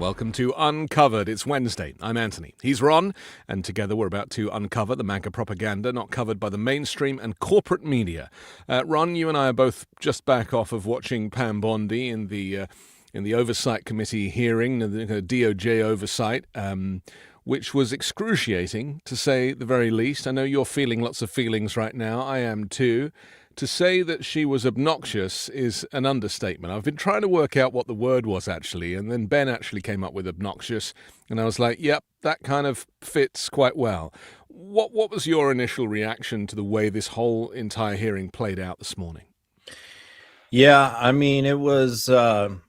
welcome to Uncovered. It's Wednesday. I'm Anthony. He's Ron, and together we're about to uncover the MAGA propaganda not covered by the mainstream and corporate media. Ron, you and I are both just back off of watching Pam Bondi in the Oversight Committee hearing, the DOJ Oversight, which was excruciating, to say the very least. I know you're feeling lots of feelings right now. I am too. To say that she was obnoxious is an understatement. I've been trying to work out what the word was actually, and then Ben actually came up with obnoxious, and I was like, yep, that kind of fits quite well. What was your initial reaction to the way this whole entire hearing played out this morning? Yeah, I mean, it was the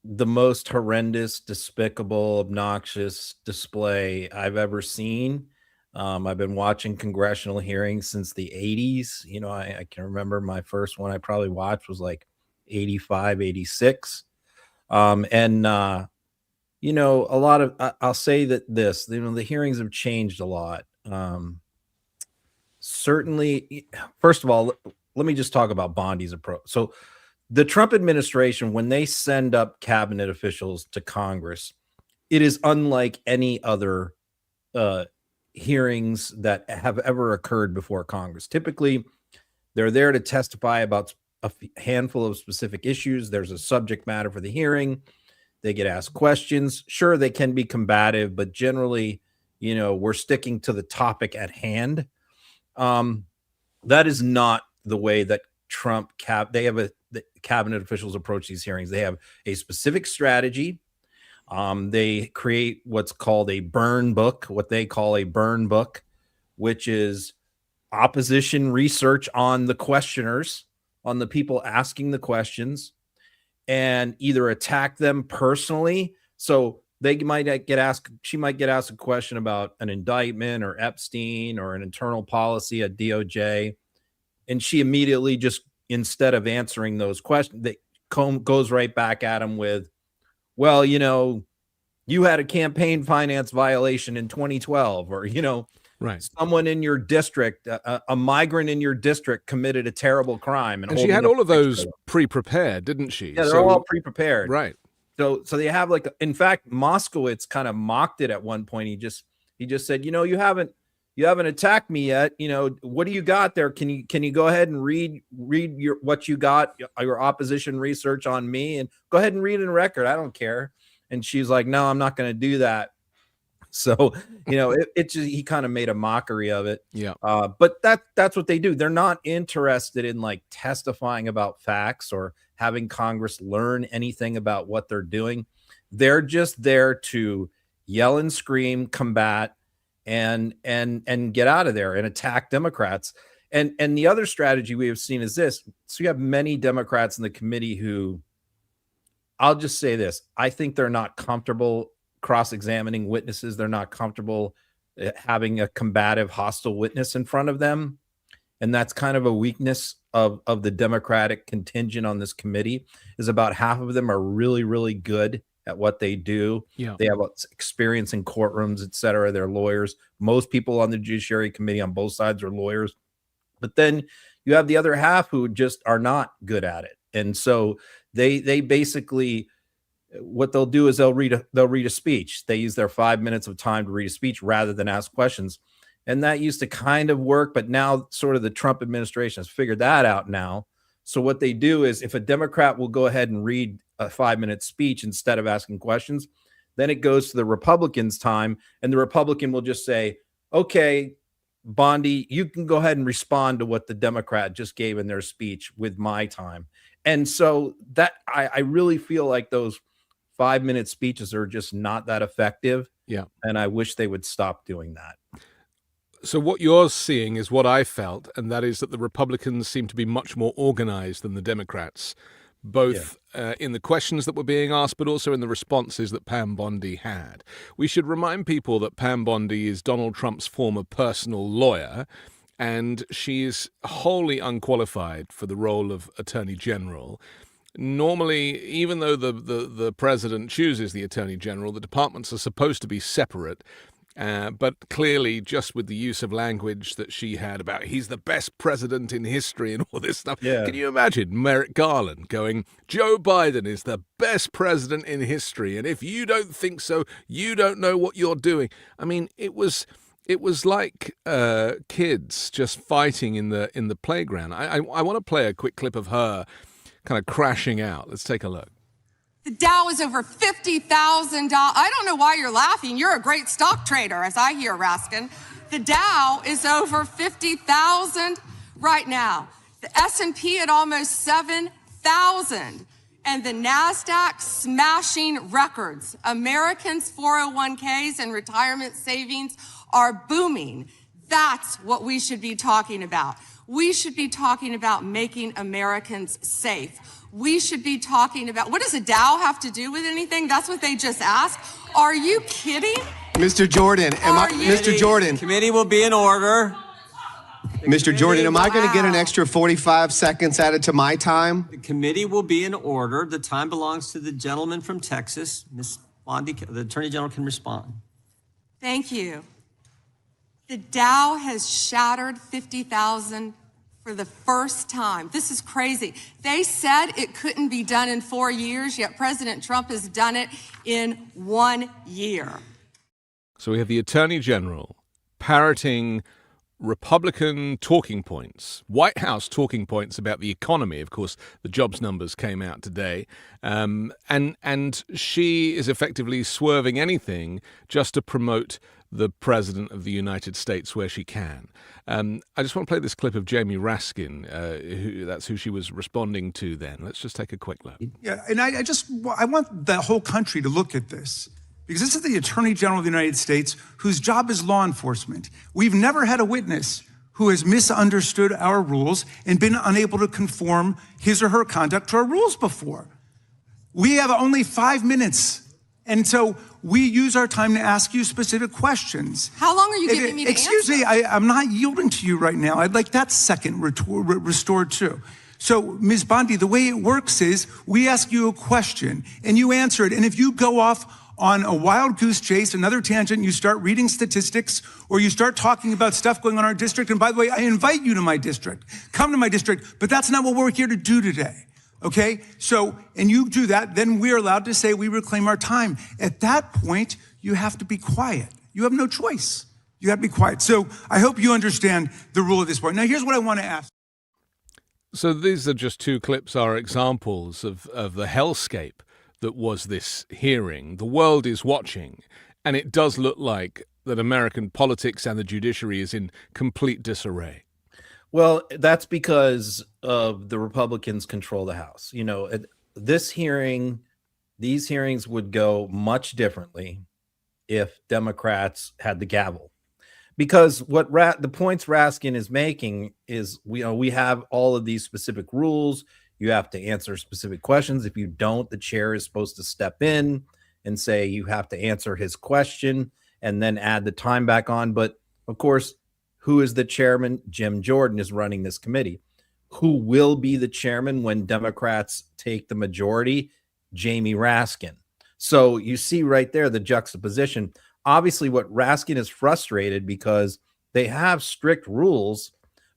most horrendous, despicable, obnoxious display I've ever seen. I've been watching congressional hearings since the 80s. You know, I can remember my first one I probably watched was like 85, 86. You know, a lot of, I'll say that this, you know, the hearings have changed a lot. Certainly, first of all, let me just talk about Bondi's approach. So the Trump administration, when they send up cabinet officials to Congress, it is unlike any other hearings that have ever occurred before Congress. Typically, they're there to testify about a handful of specific issues. There's a subject matter for the hearing. They get asked questions. Sure, they can be combative, but generally, you know, we're sticking to the topic at hand. That is not the way that the cabinet officials approach these hearings. They have a specific strategy. They create what's called a burn book, what they call a burn book, which is opposition research on the questioners, on the people asking the questions, and either attack them personally. So she might get asked a question about an indictment or Epstein or an internal policy at DOJ. And she immediately just, instead of answering those questions, goes right back at him with, well, you know, you had a campaign finance violation in 2012, or, you know, right, someone in your district, a migrant in your district committed a terrible crime. And she had all of those pre-prepared, didn't she? Yeah, they're all pre-prepared. Right. So they have, like, in fact, Moskowitz kind of mocked it at one point. He just said, you know, you haven't attacked me yet. You know, what do you got there? Can you go ahead and read what you got, your opposition research on me, and go ahead and read in record. I don't care. And she's like, no, I'm not going to do that. So, you know, he kind of made a mockery of it. Yeah. But that's what they do. They're not interested in, like, testifying about facts or having Congress learn anything about what they're doing. They're just there to yell and scream, combat, and get out of there and attack Democrats. And the other strategy we have seen is this. So you have many Democrats in the committee who, I'll just say this, I think they're not comfortable cross-examining witnesses. They're not comfortable having a combative, hostile witness in front of them. And that's kind of a weakness of the Democratic contingent on this committee, is about half of them are really, really good at what they do. Yeah. They have experience in courtrooms, et cetera. They're lawyers. Most people on the Judiciary Committee on both sides are lawyers. But then you have the other half who just are not good at it. And so they basically, what they'll do is they'll read a speech. They use their 5 minutes of time to read a speech rather than ask questions. And that used to kind of work, but now sort of the Trump administration has figured that out now. So what they do is, if a Democrat will go ahead and read a 5-minute speech instead of asking questions, then it goes to the Republicans' time, and the Republican will just say, okay, Bondi, you can go ahead and respond to what the Democrat just gave in their speech with my time. And so that I really feel like those 5-minute speeches are just not that effective. Yeah. And I wish they would stop doing that. So what you're seeing is what I felt, and that is that the Republicans seem to be much more organized than the Democrats, both in the questions that were being asked, but also in the responses that Pam Bondi had. We should remind people that Pam Bondi is Donald Trump's former personal lawyer, and she is wholly unqualified for the role of Attorney General. Normally, even though the president chooses the Attorney General, the departments are supposed to be separate. But clearly, just with the use of language that she had about he's the best president in history and all this stuff. Yeah. Can you imagine Merrick Garland going, Joe Biden is the best president in history, and if you don't think so, you don't know what you're doing. I mean, it was like kids just fighting in the playground. I want to play a quick clip of her kind of crashing out. Let's take a look. The Dow is over $50,000. I don't know why you're laughing. You're a great stock trader, as I hear, Raskin. The Dow is over 50,000 right now. The S&P at almost 7,000. And the NASDAQ smashing records. Americans' 401ks and retirement savings are booming. That's what we should be talking about. We should be talking about making Americans safe. We should be talking about, what does a Dow have to do with anything? That's what they just asked. Are you kidding? Mr. Jordan, Mr. Jordan. Committee will be in order. Mr. Jordan, am I going to get an extra 45 seconds added to my time? The committee will be in order. The time belongs to the gentleman from Texas. Ms. Bondi, the Attorney General can respond. Thank you. The Dow has shattered 50,000 for the first time. This is crazy. They said it couldn't be done in 4 years, yet President Trump has done it in 1 year. So we have the Attorney General parroting Republican talking points, White House talking points about the economy. Of course, the jobs numbers came out today. And she is effectively swerving anything just to promote the President of the United States where she can. I just want to play this clip of Jamie Raskin, that's who she was responding to then. Let's just take a quick look. Yeah, and I want the whole country to look at this, because this is the Attorney General of the United States, whose job is law enforcement. We've never had a witness who has misunderstood our rules and been unable to conform his or her conduct to our rules before. We have only 5 minutes, and so we use our time to ask you specific questions. How long are you giving me to Excuse answer? me, I'm not yielding to you right now. I'd like that second restored too. So, Ms. Bondi, the way it works is we ask you a question and you answer it. And if you go off on a wild goose chase, another tangent, you start reading statistics or you start talking about stuff going on in our district. And by the way, I invite you to my district. Come to my district, but that's not what we're here to do today. Okay? So, and you do that, then we're allowed to say we reclaim our time. At that point, you have to be quiet. You have no choice. You have to be quiet. So I hope you understand the rule at this point. Now, here's what I want to ask. So these are just two clips, are examples of the hellscape that was this hearing. The world is watching, and it does look like that American politics and the judiciary is in complete disarray. Well, that's because the Republicans control the House. You know, these hearings would go much differently if Democrats had the gavel. Because what the points Raskin is making is, we have all of these specific rules. You have to answer specific questions. If you don't, the chair is supposed to step in and say you have to answer his question and then add the time back on. But of course, who is the chairman? Jim Jordan is running this committee. Who will be the chairman when Democrats take the majority? Jamie Raskin. So you see right there the juxtaposition. Obviously, what Raskin is frustrated because they have strict rules,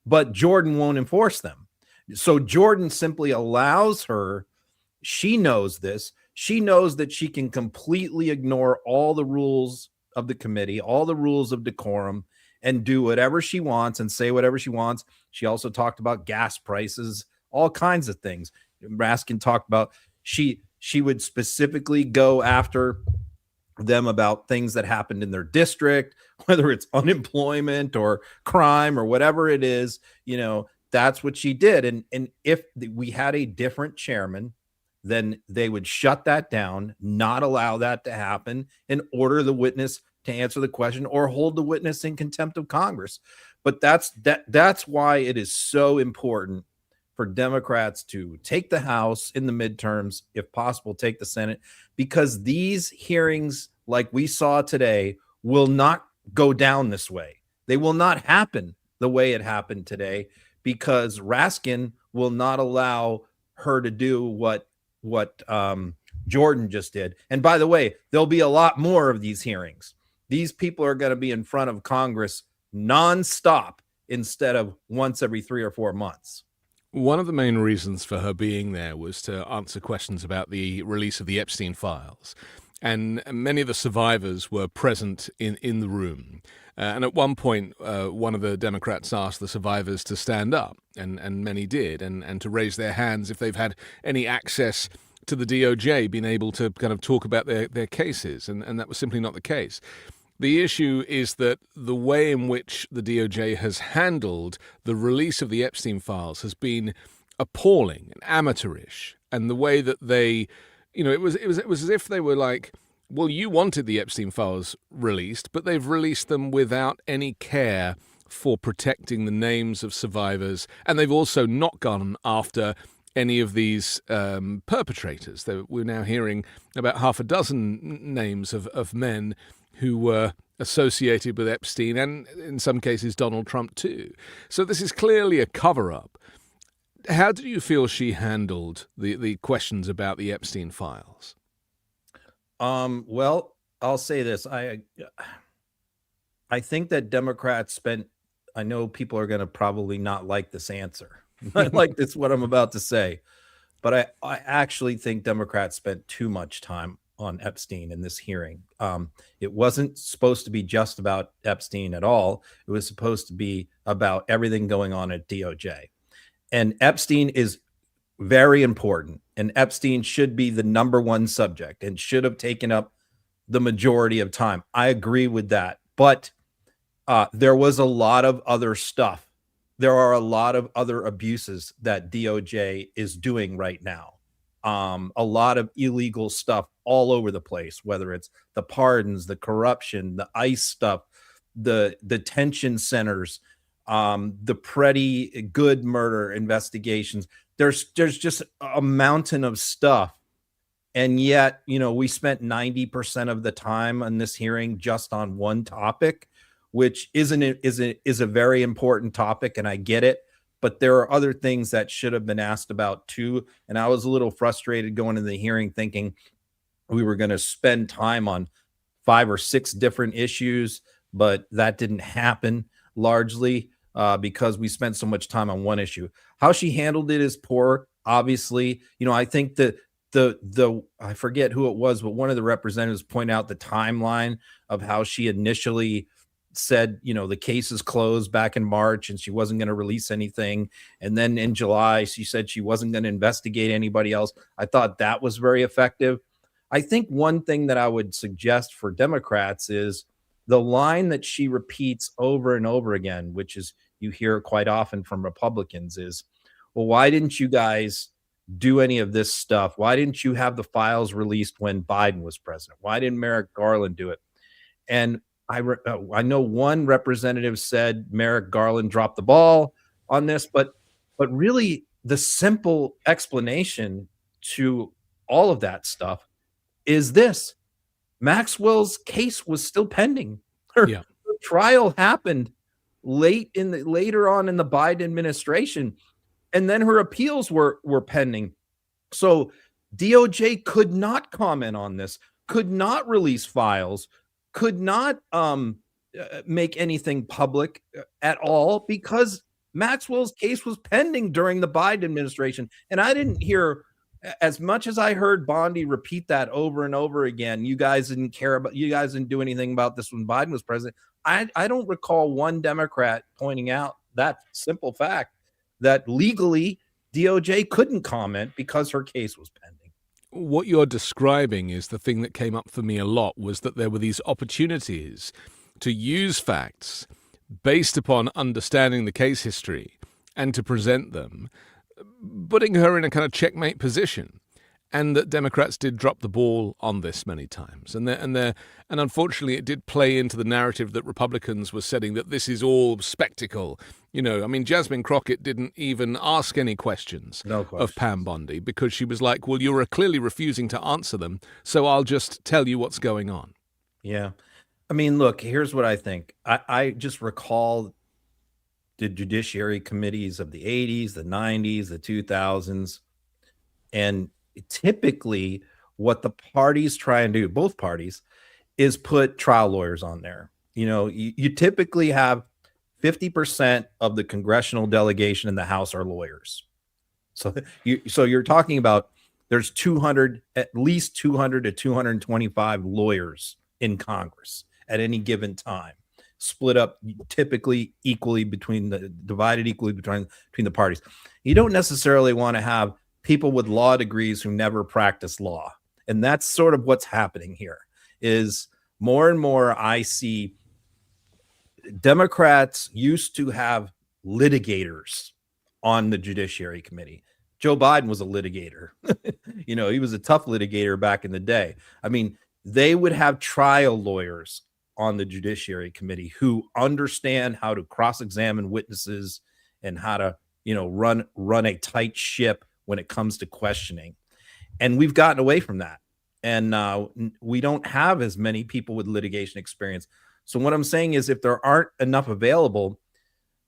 but Jordan won't enforce them. So Jordan simply allows her. She knows this. She knows that she can completely ignore all the rules of the committee, all the rules of decorum, and do whatever she wants and say whatever she wants. She also talked about gas prices, all kinds of things. Raskin talked about she would specifically go after them about things that happened in their district, whether it's unemployment or crime or whatever it is. That's what she did. And if we had a different chairman, then they would shut that down, not allow that to happen, and order the witness to answer the question or hold the witness in contempt of Congress. But that's why it is so important for Democrats to take the House in the midterms, if possible, take the Senate, because these hearings, like we saw today, will not go down this way. They will not happen the way it happened today, because Raskin will not allow her to do what Jordan just did. And by the way, there'll be a lot more of these hearings. These people are going to be in front of Congress nonstop instead of once every 3 or 4 months. One of the main reasons for her being there was to answer questions about the release of the Epstein Files. And many of the survivors were present in the room. And at one point, one of the Democrats asked the survivors to stand up, and many did, and to raise their hands if they've had any access to the DOJ, being able to kind of talk about their cases. And that was simply not the case. The issue is that the way in which the DOJ has handled the release of the Epstein Files has been appalling and amateurish. And the way that they, it was as if they were like, well, you wanted the Epstein Files released, but they've released them without any care for protecting the names of survivors. And they've also not gone after any of these perpetrators. We're now hearing about half a dozen names of men who were associated with Epstein and, in some cases, Donald Trump too. So this is clearly a cover-up. How do you feel she handled the questions about the Epstein Files? Well, I'll say this. I think that Democrats spent, I know people are going to probably not like this answer. Not like this, what I'm about to say. But I actually think Democrats spent too much time on Epstein in this hearing. It wasn't supposed to be just about Epstein at all. It was supposed to be about everything going on at DOJ. And Epstein is very important. And Epstein should be the number one subject and should have taken up the majority of time. I agree with that. But there was a lot of other stuff. There are a lot of other abuses that DOJ is doing right now. A lot of illegal stuff all over the place, whether it's the pardons, the corruption, the ICE stuff, the detention centers, the pretty good murder investigations. There's just a mountain of stuff. And yet, we spent 90% of the time on this hearing just on one topic, which is a very important topic. And I get it. But there are other things that should have been asked about too. And I was a little frustrated going into the hearing thinking we were going to spend time on 5 or 6 different issues, but that didn't happen largely because we spent so much time on one issue. How she handled it is poor, obviously. I think that I forget who it was, but one of the representatives pointed out the timeline of how she initially said, the case is closed back in March and she wasn't going to release anything. And then in July, she said she wasn't going to investigate anybody else. I thought that was very effective. I think one thing that I would suggest for Democrats is the line that she repeats over and over again, which is you hear quite often from Republicans is, well, why didn't you guys do any of this stuff? Why didn't you have the files released when Biden was president? Why didn't Merrick Garland do it? And I know one representative said Merrick Garland dropped the ball on this, but really the simple explanation to all of that stuff is this: Maxwell's case was still pending. Her trial happened later on in the Biden administration, and then her appeals were pending. So DOJ could not comment on this, could not release files, could not make anything public at all because Maxwell's case was pending during the Biden administration. And I didn't hear, as much as I heard Bondi repeat that over and over again, you guys didn't do anything about this when Biden was president. I don't recall one Democrat pointing out that simple fact that legally DOJ couldn't comment because her case was pending. What you're describing is the thing that came up for me a lot was that there were these opportunities to use facts based upon understanding the case history and to present them, putting her in a kind of checkmate position. And that Democrats did drop the ball on this many times. And unfortunately, it did play into the narrative that Republicans were setting that this is all spectacle. Jasmine Crockett didn't even ask any questions of Pam Bondi because she was like, well, you're clearly refusing to answer them, so I'll just tell you what's going on. Yeah. Look, here's what I think. I just recall the judiciary committees of the 80s, the 90s, the 2000s, and typically what the parties try and do, both parties, is put trial lawyers on there. You know, you typically have 50% of the congressional delegation in the House are lawyers. So you're talking about there's 200, at least 200 to 225 lawyers in Congress at any given time, split up typically equally divided equally between the parties. You don't necessarily want to have people with law degrees who never practice law. And that's sort of what's happening here is more and more I see Democrats used to have litigators on the Judiciary Committee. Joe Biden was a litigator. You know, he was a tough litigator back in the day. I mean, they would have trial lawyers on the Judiciary Committee who understand how to cross-examine witnesses and how to, you know, run a tight ship when it comes to questioning. And we've gotten away from that. And we don't have as many people with litigation experience. So what I'm saying is if there aren't enough available,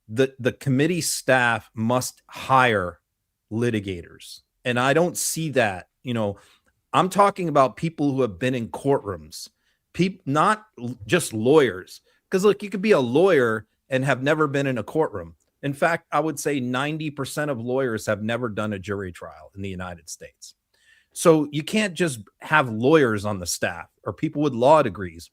the committee staff must hire litigators. And I don't see that. You know, I'm talking about people who have been in courtrooms, not just lawyers. Because look, you could be a lawyer and have never been in a courtroom. In fact, I would say 90% of lawyers have never done a jury trial in the United States. So you can't just have lawyers on the staff or people with law degrees.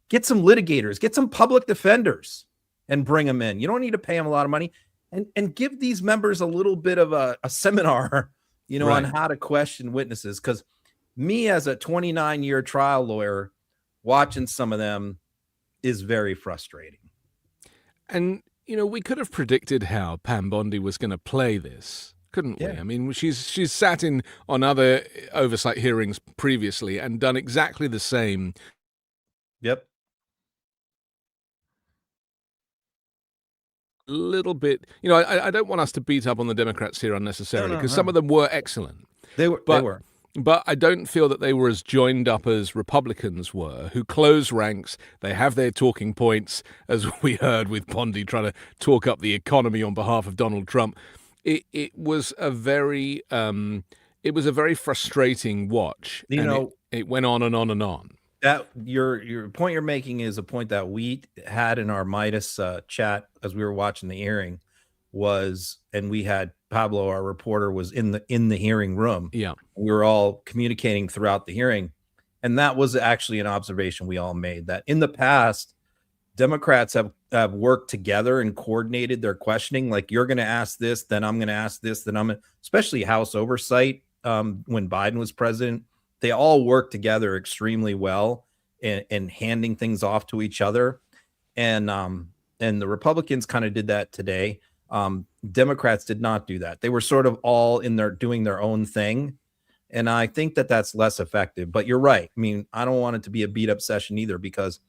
Get some litigators, get some public defenders and bring them in. You don't need to pay them a lot of money and give these members a little bit of a seminar, you know, right, on how to question witnesses. Because me as a 29-year trial lawyer, watching some of them is very frustrating. And, you know, we could have predicted how Pam Bondi was going to play this, couldn't we? Yeah. I mean, she's sat in on other oversight hearings previously and done exactly the same. Yep. Little bit, you know, I don't want us to beat up on the Democrats here unnecessarily because some of them were excellent. They were. But I don't feel that they were as joined up as Republicans were, who close ranks. They have their talking points, as we heard with Bondi trying to talk up the economy on behalf of Donald Trump. It was a very frustrating watch. You know, it went on and on and on. That your point you're making is a point that we had in our Midas chat as we were watching the hearing and we had Pablo, our reporter, was in the hearing room. Yeah. We were all communicating throughout the hearing. And that was actually an observation we all made, that in the past, Democrats have worked together and coordinated their questioning. Like, you're going to ask this, then I'm going to ask this, then especially House Oversight when Biden was president. They all worked together extremely well in handing things off to each other. And the Republicans kind of did that today. Democrats did not do that. They were sort of all doing their own thing. And I think that that's less effective. But you're right. I mean, I don't want it to be a beat up session either, because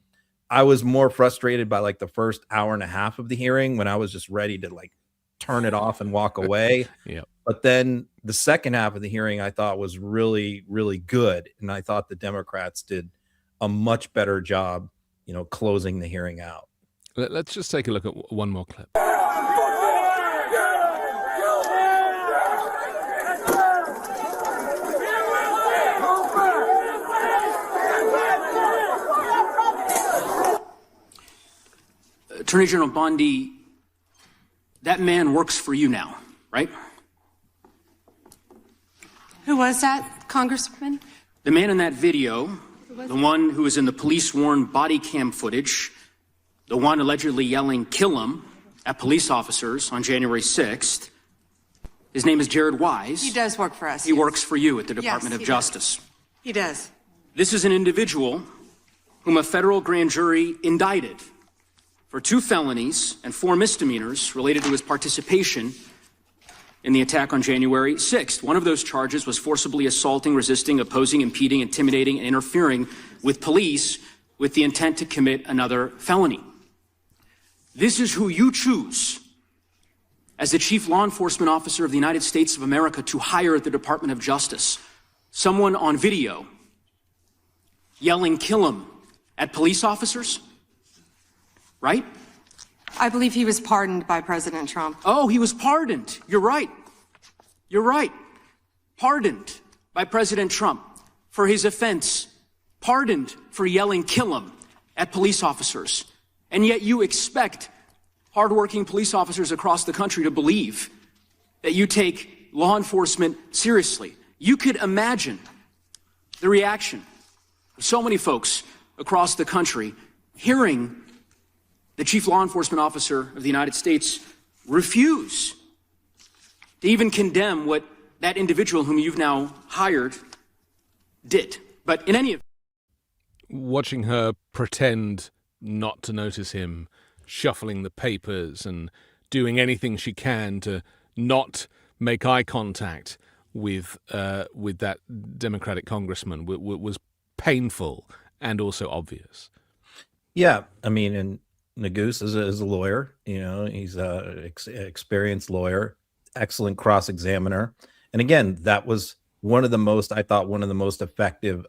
I was more frustrated by like the first hour and a half of the hearing when I was just ready to like turn it off and walk away. Yeah. But then the second half of the hearing I thought was really, really good. And I thought the Democrats did a much better job, you know, closing the hearing out. Let's just take a look at one more clip. Attorney General Bondi, that man works for you now, right? Who was that, Congressman? The man in that video, the one who was in the police-worn body cam footage, the one allegedly yelling, "Kill him," at police officers on January 6th, his name is Jared Wise. He does work for us. He works for you at the Department of Justice. He does. This is an individual whom a federal grand jury indicted for 2 felonies and 4 misdemeanors related to his participation in the attack on January 6th. One of those charges was forcibly assaulting, resisting, opposing, impeding, intimidating, and interfering with police with the intent to commit another felony. This is who you choose as the chief law enforcement officer of the United States of America to hire at the Department of Justice. Someone on video yelling, "Kill him," at police officers? Right? I believe he was pardoned by President Trump. Oh, he was pardoned. You're right. You're right. Pardoned by President Trump for his offense pardoned for yelling "kill him" at police officers. And yet you expect hardworking police officers across the country to believe that you take law enforcement seriously. You could imagine the reaction of so many folks across the country hearing the chief law enforcement officer of the United States refuse to even condemn what that individual whom you've now hired did. But in any event, watching her pretend not to notice him, shuffling the papers and doing anything she can to not make eye contact with that Democratic congressman was painful and also obvious. Yeah, I mean, and Neguse is a lawyer. You know, he's a experienced lawyer, excellent cross-examiner. And again, that was one of the most effective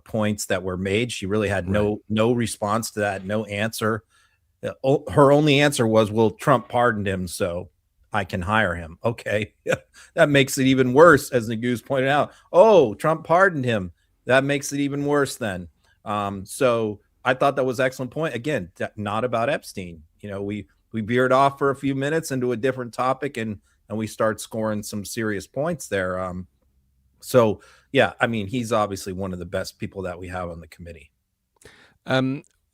points that were made. She really had no response to that, no answer. Her only answer was, well, Trump pardoned him, so I can hire him. Okay. That makes it even worse, as Neguse pointed out. Oh, Trump pardoned him. That makes it even worse then. So I thought that was an excellent point. Again, not about Epstein. You know, we veered off for a few minutes into a different topic and we start scoring some serious points there. So yeah, I mean, he's obviously one of the best people that we have on the committee.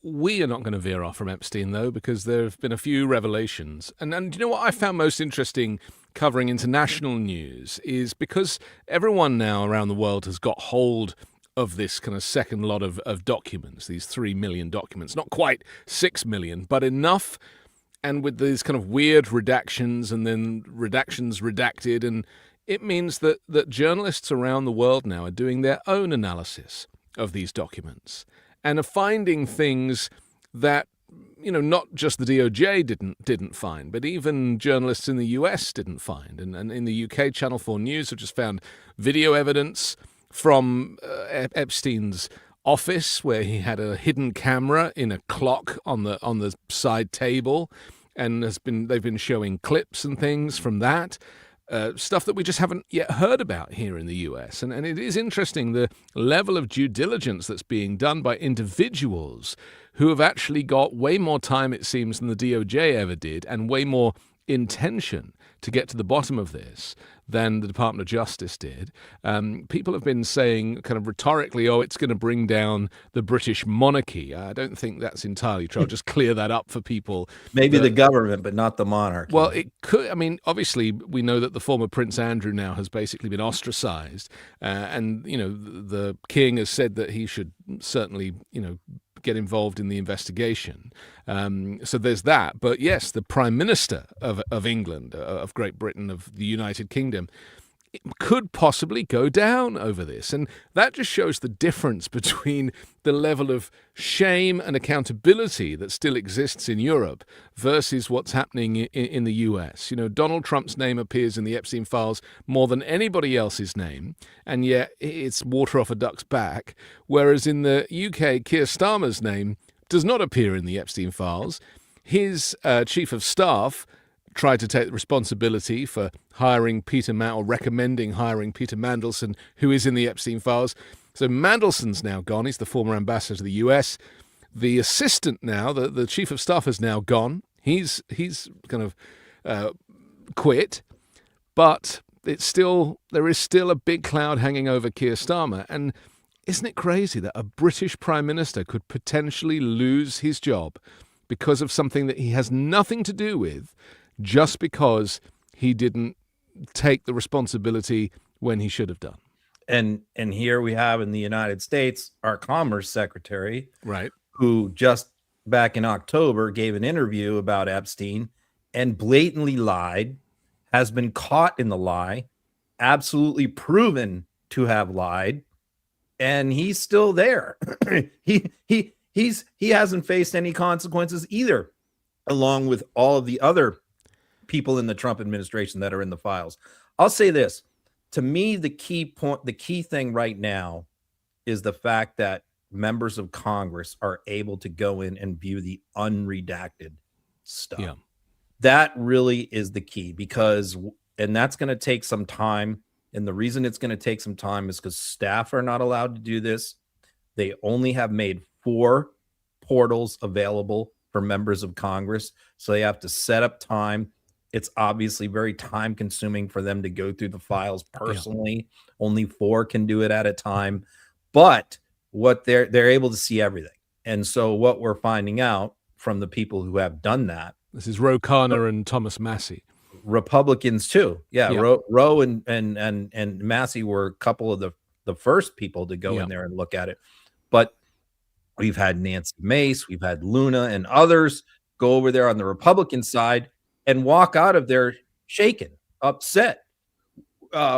We are not going to veer off from Epstein, though, because there have been a few revelations. And you know what I found most interesting covering international news is because everyone now around the world has got hold of this kind of second lot of documents, these 3 million documents, not quite 6 million, but enough. And with these kind of weird redactions and then redactions redacted. And it means that journalists around the world now are doing their own analysis of these documents and are finding things that, you know, not just the DOJ didn't find, but even journalists in the US didn't find. And in the UK, Channel 4 News have just found video evidence from Epstein's office where he had a hidden camera in a clock on the side table, and they've been showing clips and things from that. Stuff that we just haven't yet heard about here in the US. And it is interesting the level of due diligence that's being done by individuals who have actually got way more time, it seems, than the DOJ ever did, and way more intention to get to the bottom of this than the Department of Justice did. People have been saying kind of rhetorically, oh, it's going to bring down the British monarchy. I don't think that's entirely true. I'll just clear that up for people. Maybe the government, but not the monarchy. Well, it could. I mean, obviously, we know that the former Prince Andrew now has basically been ostracized. And, you know, the king has said that he should certainly, you know, get involved in the investigation. So there's that. But yes, the Prime Minister of England, of Great Britain, of the United Kingdom, it could possibly go down over this. And that just shows the difference between the level of shame and accountability that still exists in Europe versus what's happening in the US. You know, Donald Trump's name appears in the Epstein Files more than anybody else's name, and yet it's water off a duck's back. Whereas in the UK, Keir Starmer's name does not appear in the Epstein Files. His chief of staff tried to take responsibility for hiring or recommending hiring Peter Mandelson, who is in the Epstein Files. So Mandelson's now gone. He's the former ambassador to the US. The assistant now, the chief of staff, has now gone. He's kind of quit, but there is still a big cloud hanging over Keir Starmer. And isn't it crazy that a British Prime Minister could potentially lose his job because of something that he has nothing to do with, just because he didn't take the responsibility when he should have done? And here we have in the United States our Commerce Secretary, right, who just back in October gave an interview about Epstein and blatantly lied, has been caught in the lie, absolutely proven to have lied, and he's still there. he hasn't faced any consequences either, along with all of the other people in the Trump administration that are in the files. I'll say this. To me, the key thing right now is the fact that members of Congress are able to go in and view the unredacted stuff. Yeah. That really is the key, and that's going to take some time. And the reason it's going to take some time is because staff are not allowed to do this. They only have made 4 portals available for members of Congress. So they have to set up time. It's obviously very time consuming for them to go through the files personally. Yeah. Only 4 can do it at a time. But what they're able to see everything. And so what we're finding out from the people who have done that. This is Ro Khanna and Thomas Massie. Republicans too. Yeah. Yep. Roe and Massie were a couple of the first people to go in there and look at it. But we've had Nancy Mace, we've had Luna and others go over there on the Republican side and walk out of there shaken, upset,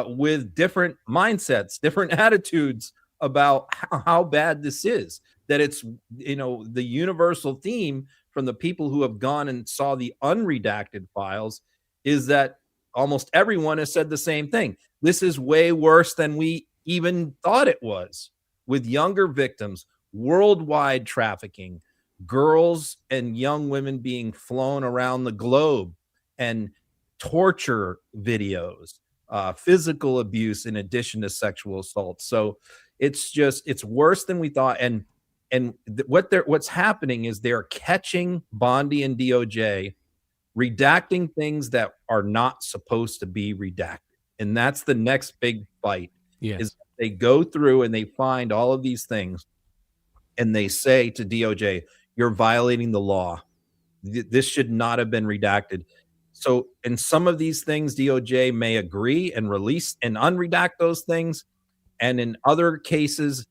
with different mindsets, different attitudes about how bad this is. That it's, the universal theme from the people who have gone and saw the unredacted files is that almost everyone has said the same thing. This is way worse than we even thought it was, with younger victims, worldwide trafficking, girls and young women being flown around the globe, and torture videos, physical abuse in addition to sexual assault. So it's worse than we thought. And what's happening is they're catching Bondi and DOJ redacting things that are not supposed to be redacted. And that's the next big fight. Yes. Is they go through and they find all of these things and they say to DOJ, you're violating the law. This should not have been redacted. So in some of these things, DOJ may agree and release and unredact those things. And in other cases,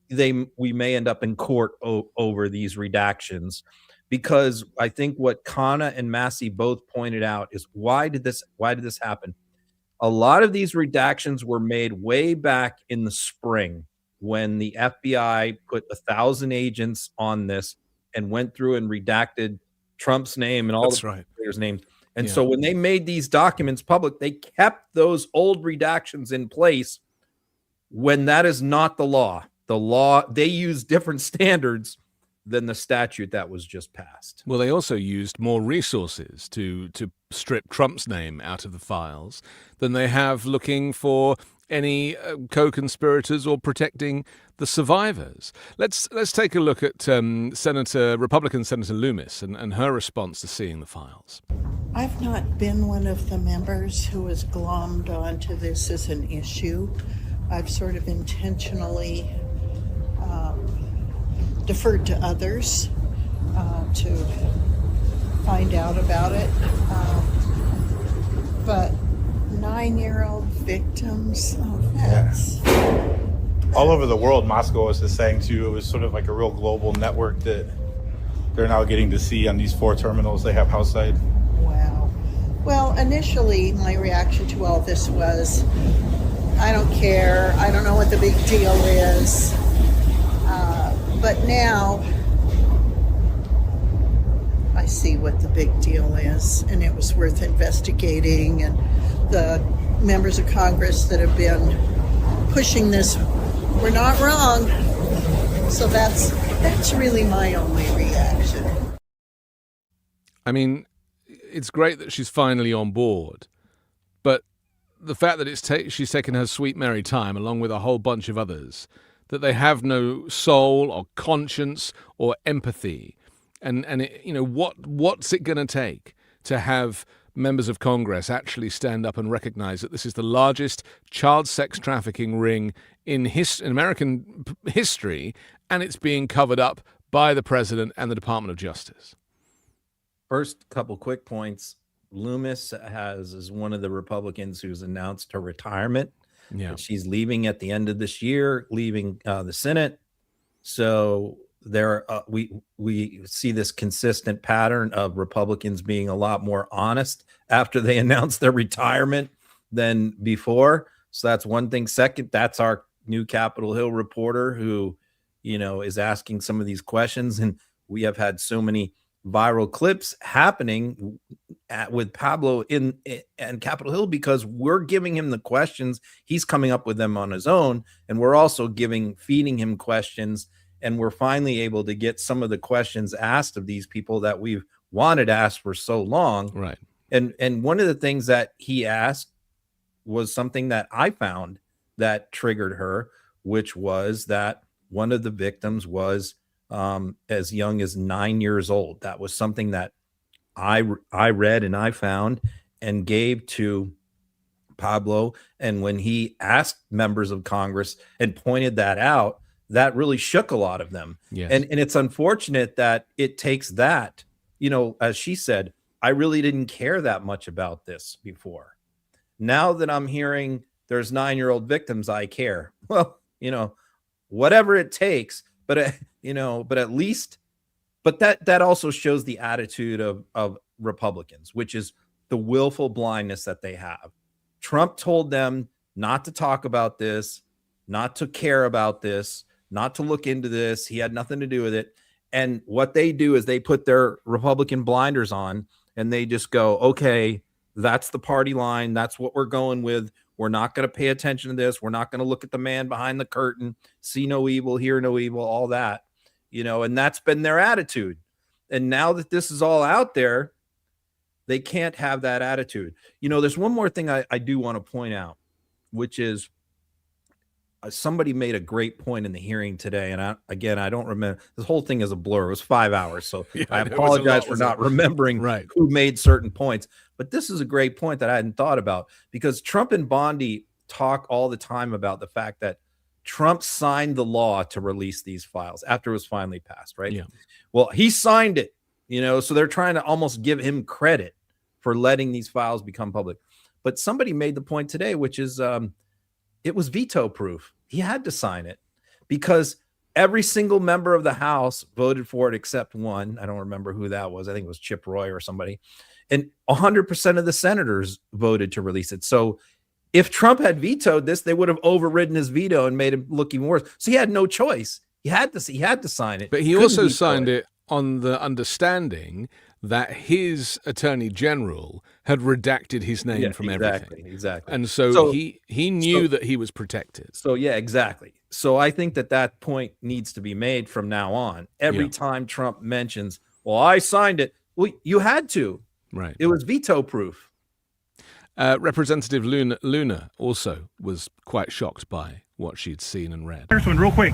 we may end up in court over these redactions, because I think what Khanna and Massie both pointed out is why did this happen? A lot of these redactions were made way back in the spring when the FBI put 1,000 agents on this and went through and redacted Trump's name and all the players' names. And so when they made these documents public, they kept those old redactions in place when that is not the law. The law, they use different standards than the statute that was just passed. Well, they also used more resources to strip Trump's name out of the files than they have looking for any co-conspirators or protecting the survivors. Let's take a look at Republican Senator Loomis and her response to seeing the files. I've not been one of the members who has glommed onto this as an issue. I've sort of intentionally deferred to others to find out about it. But 9-year-old victims, that's... All over the world, Moscow was just saying, too, it was sort of like a real global network that they're now getting to see on these 4 terminals they have houseside. Wow. Well, initially, my reaction to all this was, I don't care. I don't know what the big deal is. But now I see what the big deal is, and it was worth investigating. And the members of Congress that have been pushing this were not wrong. So that's really my only reaction. I mean, it's great that she's finally on board, but the fact that she's taken her sweet merry time along with a whole bunch of others, that they have no soul or conscience or empathy, and what's it going to take to have members of Congress actually stand up and recognize that this is the largest child sex trafficking ring in American history, and it's being covered up by the president and the Department of Justice? First couple quick points. Loomis is one of the Republicans who's announced her retirement. Yeah, she's leaving at the end of this year, leaving the Senate. So we see this consistent pattern of Republicans being a lot more honest after they announce their retirement than before. So that's one thing. Second, that's our new Capitol Hill reporter who, is asking some of these questions, and we have had so many viral clips happening with Pablo and Capitol Hill because we're giving him the questions. He's coming up with them on his own, and we're also feeding him questions, and we're finally able to get some of the questions asked of these people that we've wanted asked for so long. Right. And one of the things that he asked was something that I found that triggered her, which was that one of the victims was as young as 9 years old. That was something that I read and I found and gave to Pablo. And when he asked members of Congress and pointed that out, that really shook a lot of them. Yes. And it's unfortunate that it takes that, as she said, I really didn't care that much about this before. Now that I'm hearing there's 9-year-old victims, I care. Well, whatever it takes, but at least, but that also shows the attitude of Republicans, which is the willful blindness that they have. Trump told them not to talk about this, not to care about this, not to look into this. He had nothing to do with it. And what they do is they put their Republican blinders on and they just go, okay, that's the party line. That's what we're going with. We're not going to pay attention to this. We're not going to look at the man behind the curtain, see no evil, hear no evil, all that, and that's been their attitude. And now that this is all out there, they can't have that attitude. There's one more thing I do want to point out, which is somebody made a great point in the hearing today. And I don't remember. This whole thing is a blur. It was 5 hours. So Yeah, I apologize for not remembering Right. who made certain points. But this is a great point that I hadn't thought about, because Trump and Bondi talk all the time about the fact that Trump signed the law to release these files after it was finally passed, right? Yeah. Well, he signed it, so they're trying to almost give him credit for letting these files become public. But somebody made the point today, which is it was veto proof. He had to sign it because every single member of the House voted for it except one. I don't remember who that was. I think it was Chip Roy or somebody. And 100% of the senators voted to release it. So if Trump had vetoed this, they would have overridden his veto and made him look even worse. So he had no choice. He had to sign it. But he also signed it on the understanding that his attorney general had redacted his name from everything. Exactly. And so he knew that he was protected. So, yeah, exactly. So I think that point needs to be made from now on. Every time Trump mentions, well, I signed it. Well, you had to. Right. It was veto proof. Representative Luna also was quite shocked by what she'd seen and read. Congressman, real quick,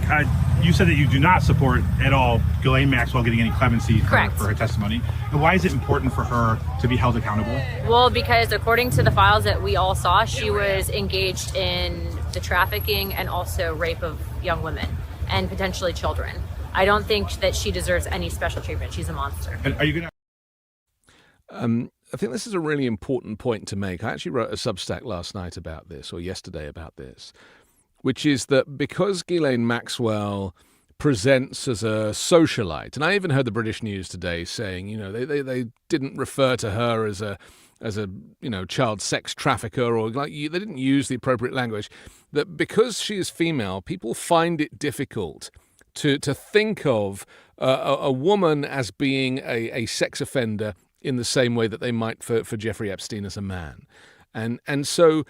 you said that you do not support at all Ghislaine Maxwell getting any clemency for her testimony. And why is it important for her to be held accountable? Well, because according to the files that we all saw, she was engaged in the trafficking and also rape of young women and potentially children. I don't think that she deserves any special treatment. She's a monster. And are you going to... I think this is a really important point to make. I actually wrote a Substack last night about this, or yesterday about this, which is that because Ghislaine Maxwell presents as a socialite, and I even heard the British news today saying, they didn't refer to her as a child sex trafficker, or they didn't use the appropriate language, that because she is female, people find it difficult to think of a woman as being a sex offender in the same way that they might for Jeffrey Epstein as a man. And so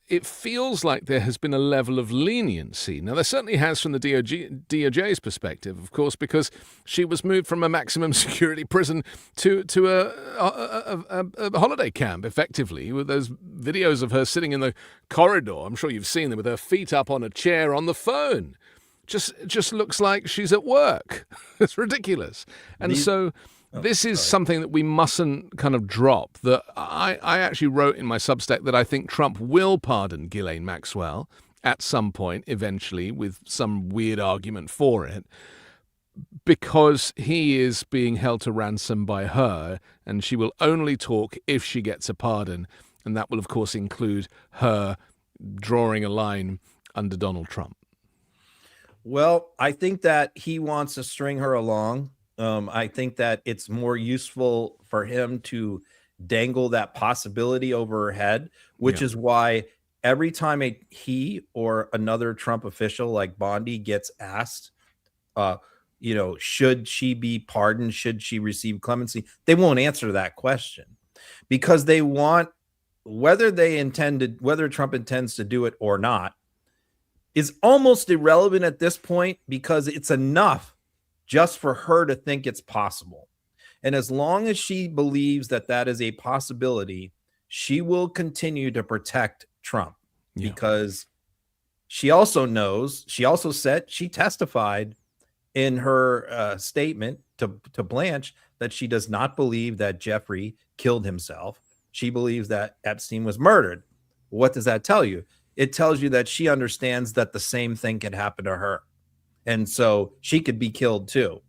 it feels like there has been a level of leniency. Now, there certainly has from the DOJ's perspective, of course, because she was moved from a maximum security prison to a holiday camp, effectively, with those videos of her sitting in the corridor. I'm sure you've seen them, with her feet up on a chair on the phone. Just looks like she's at work. It's ridiculous. And this is something that we mustn't kind of drop. That I actually wrote in my Substack that I think Trump will pardon Ghislaine Maxwell at some point, eventually, with some weird argument for it, because he is being held to ransom by her, and she will only talk if she gets a pardon. And that will, of course, include her drawing a line under Donald Trump. Well, I think that he wants to string her along. I think that it's more useful for him to dangle that possibility over her head, which is why every time he or another Trump official like Bondi gets asked, should she be pardoned? Should she receive clemency? They won't answer that question because they want, whether Trump intends to do it or not is almost irrelevant at this point, because it's enough just for her to think it's possible. And as long as she believes that that is a possibility, she will continue to protect Trump because She also knows, she also said, she testified in her statement to Blanche that she does not believe that Jeffrey killed himself. She believes that Epstein was murdered. What does that tell you? It tells you that she understands that the same thing could happen to her. And so she could be killed too.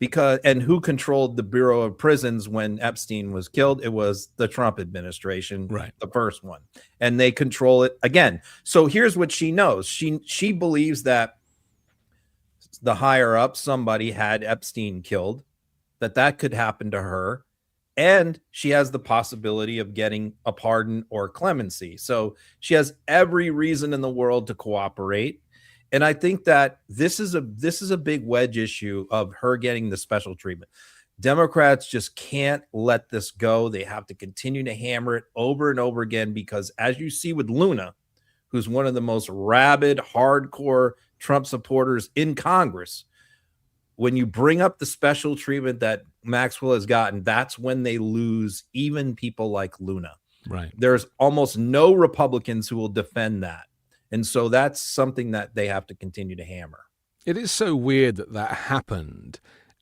And who controlled the Bureau of Prisons when Epstein was killed? It was the Trump administration, right? The first one. And they control it again. So here's what she knows. She believes that the higher up, somebody had Epstein killed, that could happen to her. And she has the possibility of getting a pardon or clemency. So she has every reason in the world to cooperate. And I think that this is a big wedge issue of her getting the special treatment. Democrats just can't let this go. They have to continue to hammer it over and over again, because as you see with Luna, who's one of the most rabid, hardcore Trump supporters in Congress, when you bring up the special treatment that Maxwell has gotten, that's when they lose even people like Luna. Right. There's almost no Republicans who will defend that. And so that's something that they have to continue to hammer. It is so weird that happened.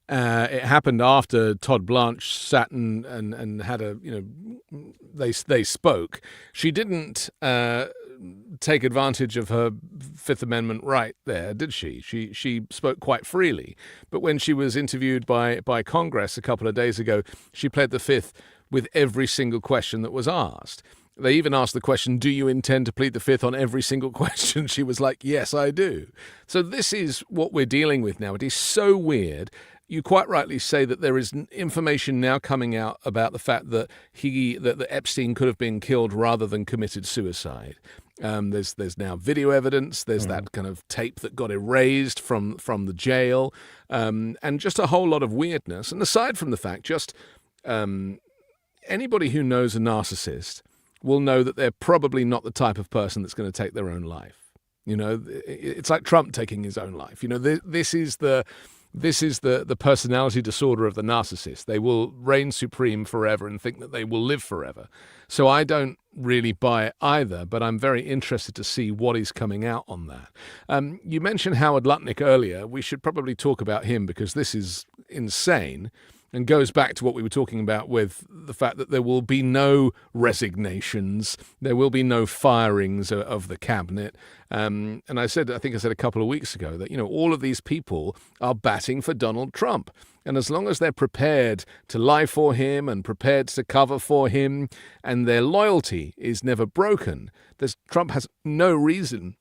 It happened after Todd Blanche sat and had a, they spoke. She didn't take advantage of her Fifth Amendment right there, did she? She spoke quite freely. But when she was interviewed by Congress a couple of days ago, she pled the Fifth with every single question that was asked. They even asked the question, do you intend to plead the Fifth on every single question? She was like, yes, I do. So this is what we're dealing with now. It is so weird. You quite rightly say that there is information now coming out about the fact that that Epstein could have been killed rather than committed suicide. There's now video evidence. There's that kind of tape that got erased from the jail, and just a whole lot of weirdness. And aside from the fact, just anybody who knows a narcissist will know that they're probably not the type of person that's going to take their own life. It's like Trump taking his own life. This is the personality disorder of the narcissist. They will reign supreme forever and think that they will live forever. So I don't really buy it either, but I'm very interested to see what is coming out on that. You mentioned Howard Lutnick earlier. We should probably talk about him because this is insane and goes back to what we were talking about with the fact that there will be no resignations, there will be no firings of the cabinet. And I think I said a couple of weeks ago that, all of these people are batting for Donald Trump. And as long as they're prepared to lie for him and prepared to cover for him, and their loyalty is never broken, Trump has no reason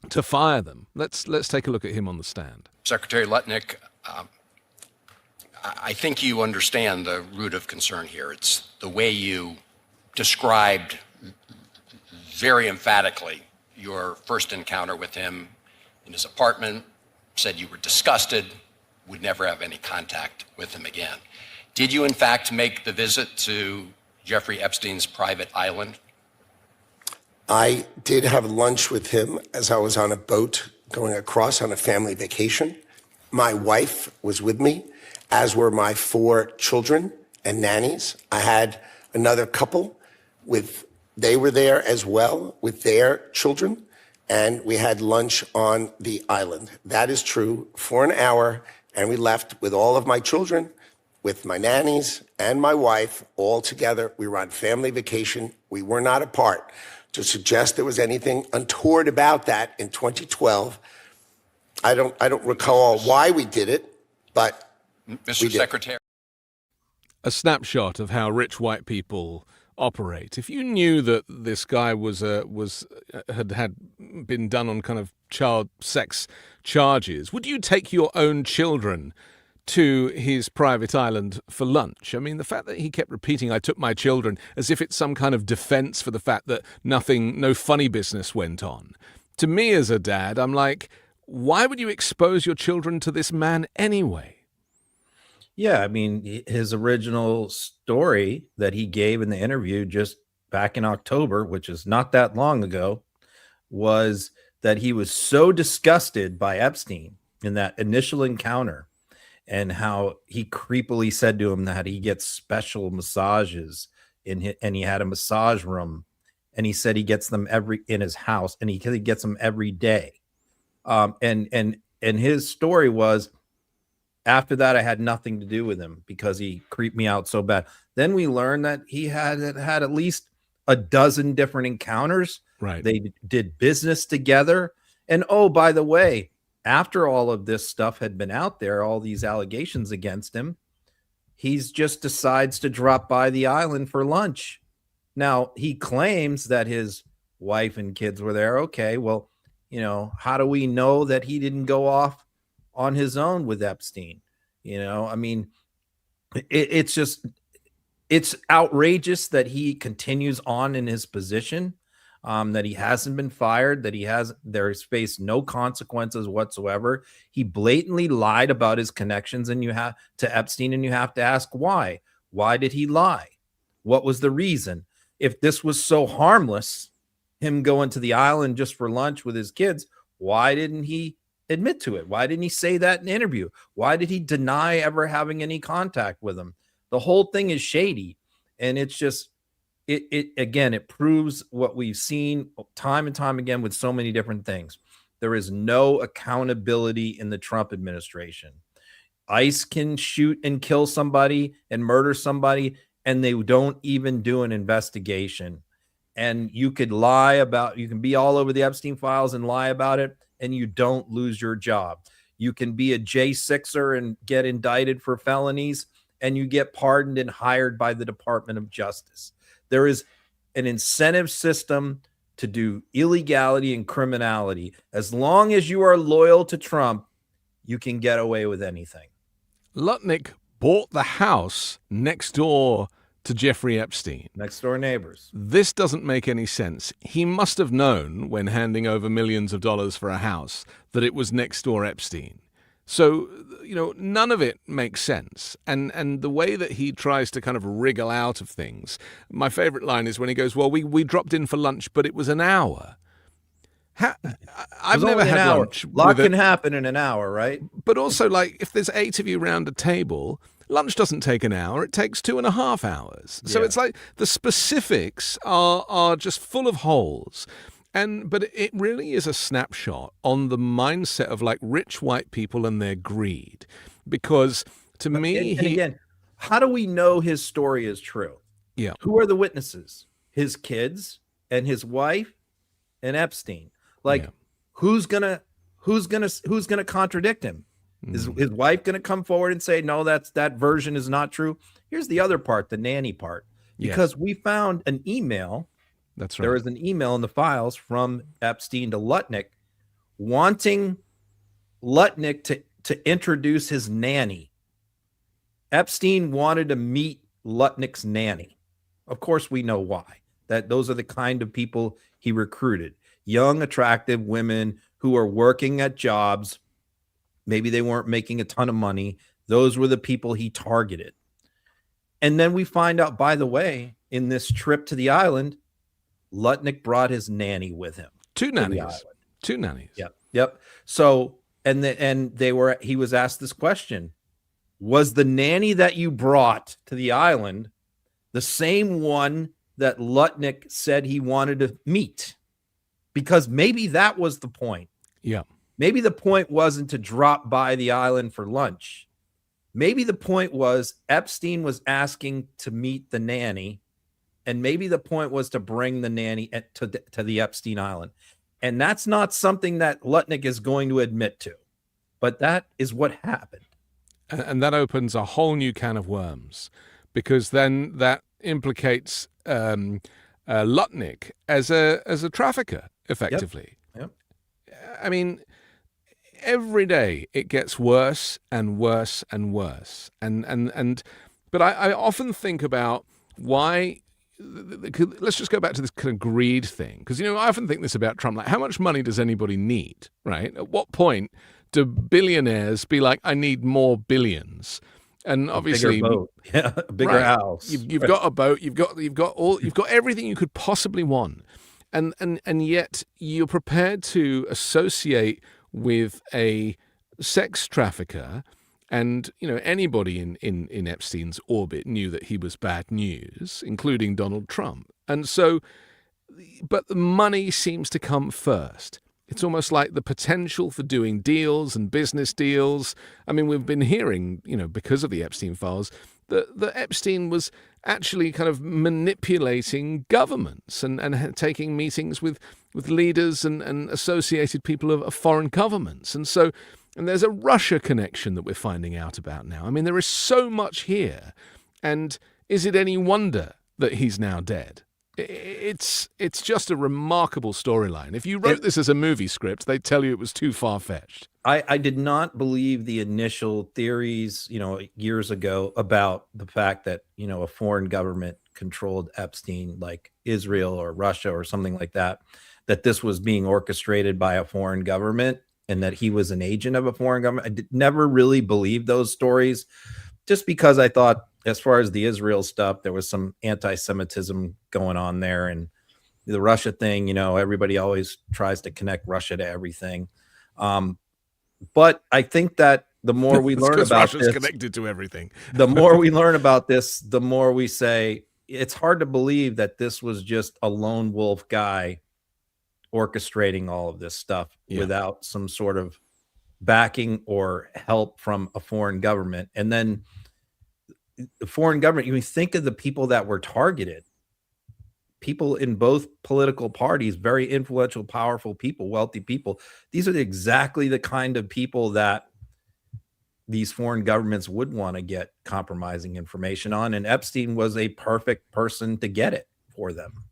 to fire them. Let's take a look at him on the stand. Secretary Lutnick, I think you understand the root of concern here. It's the way you described very emphatically your first encounter with him in his apartment, said you were disgusted, would never have any contact with him again. Did you, in fact, make the visit to Jeffrey Epstein's private island? I did have lunch with him as I was on a boat going across on a family vacation. My wife was with me, as were my 4 children and nannies. I had another couple they were there as well with their children, and we had lunch on the island. That is true, for an hour, and we left with all of my children, with my nannies and my wife, all together. We were on family vacation. We were not apart. To suggest there was anything untoward about that in 2012, I don't recall why we did it, but Mr. Secretary. A snapshot of how rich white people operate. If you knew that this guy had been done on kind of child sex charges, would you take your own children to his private island for lunch? I mean, the fact that he kept repeating, I took my children, as if it's some kind of defense for the fact that no funny business went on. To me as a dad, I'm like, why would you expose your children to this man anyway? Yeah, I mean, his original story that he gave in the interview just back in October, which is not that long ago, was that he was so disgusted by Epstein in that initial encounter and how he creepily said to him that he gets special massages and he had a massage room and he said he gets them in his house, and he gets them every day. And his story was, after that, I had nothing to do with him because he creeped me out so bad. Then we learned that he had at least a dozen different encounters. Right. They did business together. And oh, by the way, after all of this stuff had been out there, all these allegations against him, he's just decides to drop by the island for lunch. Now, he claims that his wife and kids were there. Okay, well, you know, how do we know that he didn't go off on his own with Epstein? You know, I mean, it's outrageous that he continues on in his position, that he hasn't been fired, that there's faced no consequences whatsoever. He blatantly lied about his connections to Epstein, and you have to ask why. Why did he lie? What was the reason? If this was so harmless, him going to the island just for lunch with his kids, why didn't he admit to it? Why didn't he say that in an interview? Why did he deny ever having any contact with him? The whole thing is shady, and it's just it proves what we've seen time and time again with so many different things. There is no accountability in the Trump administration. ICE can shoot and kill somebody and murder somebody, and they don't even do an investigation. And you can be all over the Epstein files and lie about it, and you don't lose your job. You can be a J6er and get indicted for felonies, and you get pardoned and hired by the Department of Justice. There is an incentive system to do illegality and criminality. As long as you are loyal to Trump, you can get away with anything. Lutnick bought the house next door to Jeffrey Epstein. Next door neighbors. This doesn't make any sense. He must have known when handing over millions of dollars for a house that it was next door Epstein. So, you know, none of it makes sense. And the way that he tries to kind of wriggle out of things, my favorite line is when he goes, well, we dropped in for lunch, but it was an hour. I've never had lunch. A lot can happen in an hour, right? But also, like, if there's 8 of you round a table, lunch doesn't take an hour, it takes 2.5 hours. So it's like the specifics are just full of holes. But it really is a snapshot on the mindset of like rich white people and their greed. Because to me, again, how do we know his story is true? Yeah. Who are the witnesses? His kids and his wife and Epstein. Like, who's gonna contradict him? Is his wife going to come forward and say, no, that version is not true? Here's the other part, the nanny part, because we found an email. That's right. There was an email in the files from Epstein to Lutnick wanting Lutnick to introduce his nanny. Epstein wanted to meet Lutnick's nanny. Of course, we know why. That those are the kind of people he recruited. Young, attractive women who are working at jobs. Maybe they weren't making a ton of money. Those were the people he targeted. And then we find out, by the way, in this trip to the island, Lutnick brought his nanny with him. Two nannies. Yep. So, he was asked this question: was the nanny that you brought to the island the same one that Lutnick said he wanted to meet? Because maybe that was the point. Yeah. Maybe the point wasn't to drop by the island for lunch. Maybe the point was Epstein was asking to meet the nanny, and maybe the point was to bring the nanny to the Epstein Island. And that's not something that Lutnick is going to admit to, but that is what happened. And that opens a whole new can of worms, because then that implicates Lutnick as a trafficker, effectively. Yep. I mean, every day it gets worse and worse and worse. But I often think about why. Let's just go back to this kind of greed thing, because I often think this about Trump: like, how much money does anybody need, right? At what point do billionaires be like, I need more billions? And obviously, a bigger house. You've got a boat. You've got everything you could possibly want, and yet you're prepared to associate with a sex trafficker. And, anybody in Epstein's orbit knew that he was bad news, including Donald Trump. And so but the money seems to come first. It's almost like the potential for doing deals and business deals. I mean, we've been hearing, because of the Epstein Files, that Epstein was actually kind of manipulating governments and taking meetings with leaders and associated people of foreign governments. And there's a Russia connection that we're finding out about now. I mean, there is so much here. And is it any wonder that he's now dead? It's just a remarkable storyline. If you wrote this as a movie script, they'd tell you it was too far-fetched. I did not believe the initial theories, years ago about the fact that, a foreign government controlled Epstein, like Israel or Russia or something like that this was being orchestrated by a foreign government and that he was an agent of a foreign government. I never really believed those stories, just because I thought, as far as the Israel stuff, there was some anti-Semitism going on there. And the Russia thing, everybody always tries to connect Russia to everything. But I think that the more we learn about Russia's connected to everything. The more we learn about this, the more we say it's hard to believe that this was just a lone wolf guy orchestrating all of this stuff without some sort of backing or help from a foreign government. And then the foreign government, you think of the people that were targeted, people in both political parties, very influential, powerful people, wealthy people. These are exactly the kind of people that these foreign governments would want to get compromising information on. And Epstein was a perfect person to get it for them.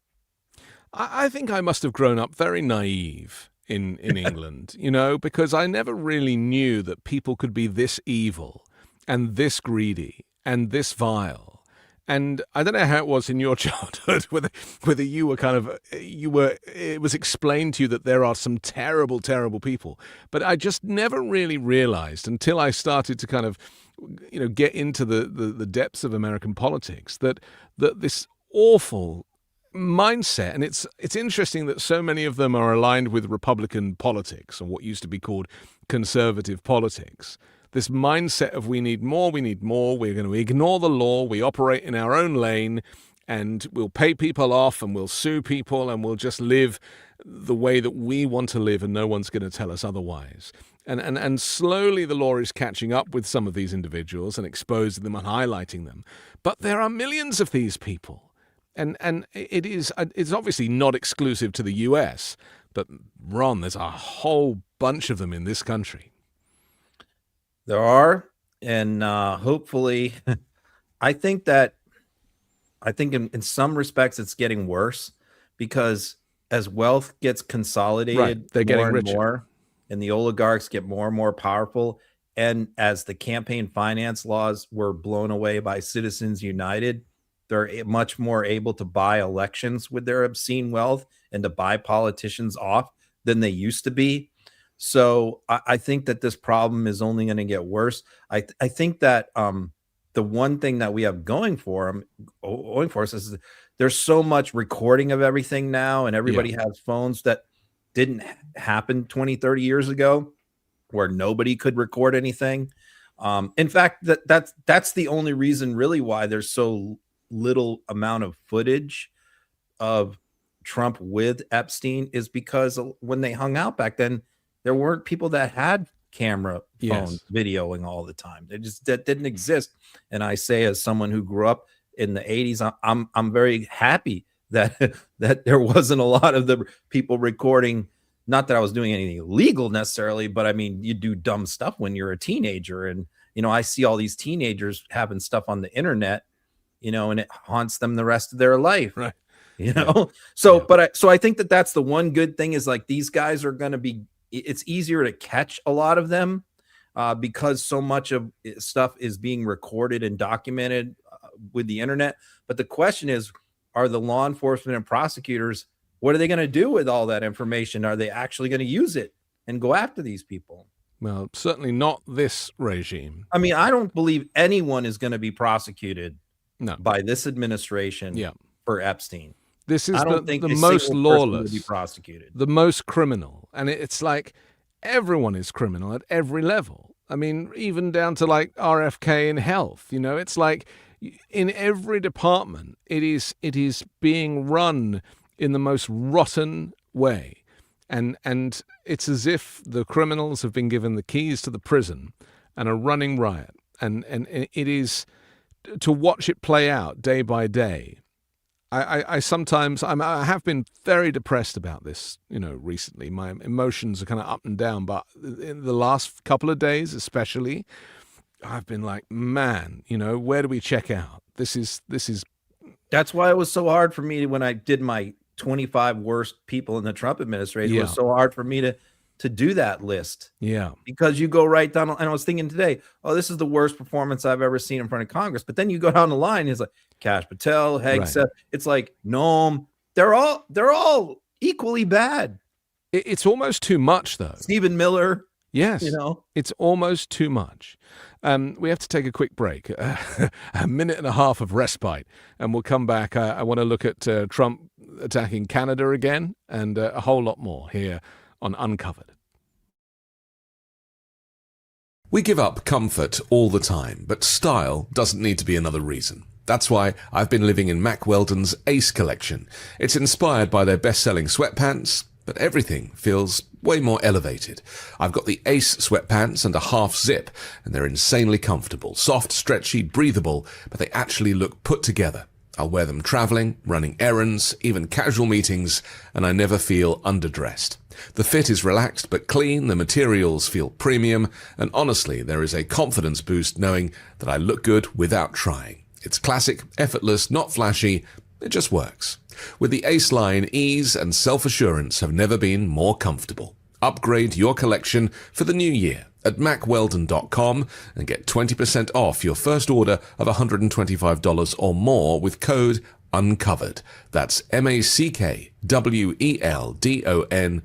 I think I must have grown up very naive in England, because I never really knew that people could be this evil and this greedy and this vile. And I don't know how it was in your childhood, whether you were it was explained to you that there are some terrible, terrible people. But I just never really realized until I started to kind of, get into the depths of American politics that this awful mindset, and it's interesting that so many of them are aligned with Republican politics and what used to be called conservative politics. This mindset of we need more, we're going to ignore the law, we operate in our own lane, and we'll pay people off and we'll sue people and we'll just live the way that we want to live and no one's going to tell us otherwise. And slowly the law is catching up with some of these individuals and exposing them and highlighting them. But there are millions of these people. And it's obviously not exclusive to the US, but Ron, there's a whole bunch of them in this country. There are, and hopefully, I think in some respects it's getting worse, because as wealth gets consolidated, they're getting more and richer. more, and the oligarchs get more and more powerful, and as the campaign finance laws were blown away by Citizens United, they're much more able to buy elections with their obscene wealth and to buy politicians off than they used to be. So I think that this problem is only going to get worse. I think that the one thing that we have going for us is there's so much recording of everything now, and everybody has phones that didn't happen 20, 30 years ago where nobody could record anything. In fact, that's the only reason really why there's so little amount of footage of Trump with Epstein, is because when they hung out back then, there weren't people that had camera phones videoing all the time. That didn't exist. And I say, as someone who grew up in the 80s, I'm very happy that there wasn't a lot of the people recording. Not that I was doing anything illegal necessarily, but I mean, you do dumb stuff when you're a teenager. And, I see all these teenagers having stuff on the internet, and it haunts them the rest of their life. Right. So I think that's the one good thing, is like these guys are going to be, it's easier to catch a lot of them because so much of stuff is being recorded and documented with the internet. But the question is, are the law enforcement and prosecutors, what are they going to do with all that information? Are they actually going to use it and go after these people? Well, certainly not this regime. I mean, I don't believe anyone is going to be prosecuted by this administration for Epstein. This is the most lawless, be prosecuted, the most criminal. And it's like everyone is criminal at every level. I mean, even down to like RFK in health, it's like in every department, it is being run in the most rotten way. And it's as if the criminals have been given the keys to the prison and are running riot. And it is, to watch it play out day by day, I sometimes I have been very depressed about this, recently. My emotions are kind of up and down, but in the last couple of days especially, I've been like, man, where do we check out? This is. That's why it was so hard for me when I did my 25 worst people in the Trump administration. It was so hard for me to do that list. Yeah. Because you go right down, and I was thinking today, oh, this is the worst performance I've ever seen in front of Congress. But then you go down the line, it's like Kash Patel, Hegseth. It's like Noam. They're all equally bad. It's almost too much, though. Stephen Miller. Yes. It's almost too much. We have to take a quick break, a minute and a half of respite, and we'll come back. I want to look at Trump attacking Canada again and a whole lot more here on Uncovered. We give up comfort all the time, but style doesn't need to be another reason. That's why I've been living in Mack Weldon's Ace collection. It's inspired by their best-selling sweatpants, but everything feels way more elevated. I've got the Ace sweatpants and a half zip, and they're insanely comfortable, soft, stretchy, breathable, but they actually look put together. I'll wear them traveling, running errands, even casual meetings, and I never feel underdressed. The fit is relaxed but clean, the materials feel premium, and honestly, there is a confidence boost knowing that I look good without trying. It's classic, effortless, not flashy, it just works. With the Ace line, ease and self-assurance have never been more comfortable. Upgrade your collection for the new year at MackWeldon.com and get 20% off your first order of $125 or more with code UNCOVERED. That's MackWeldon.com.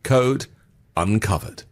Code UNCOVERED.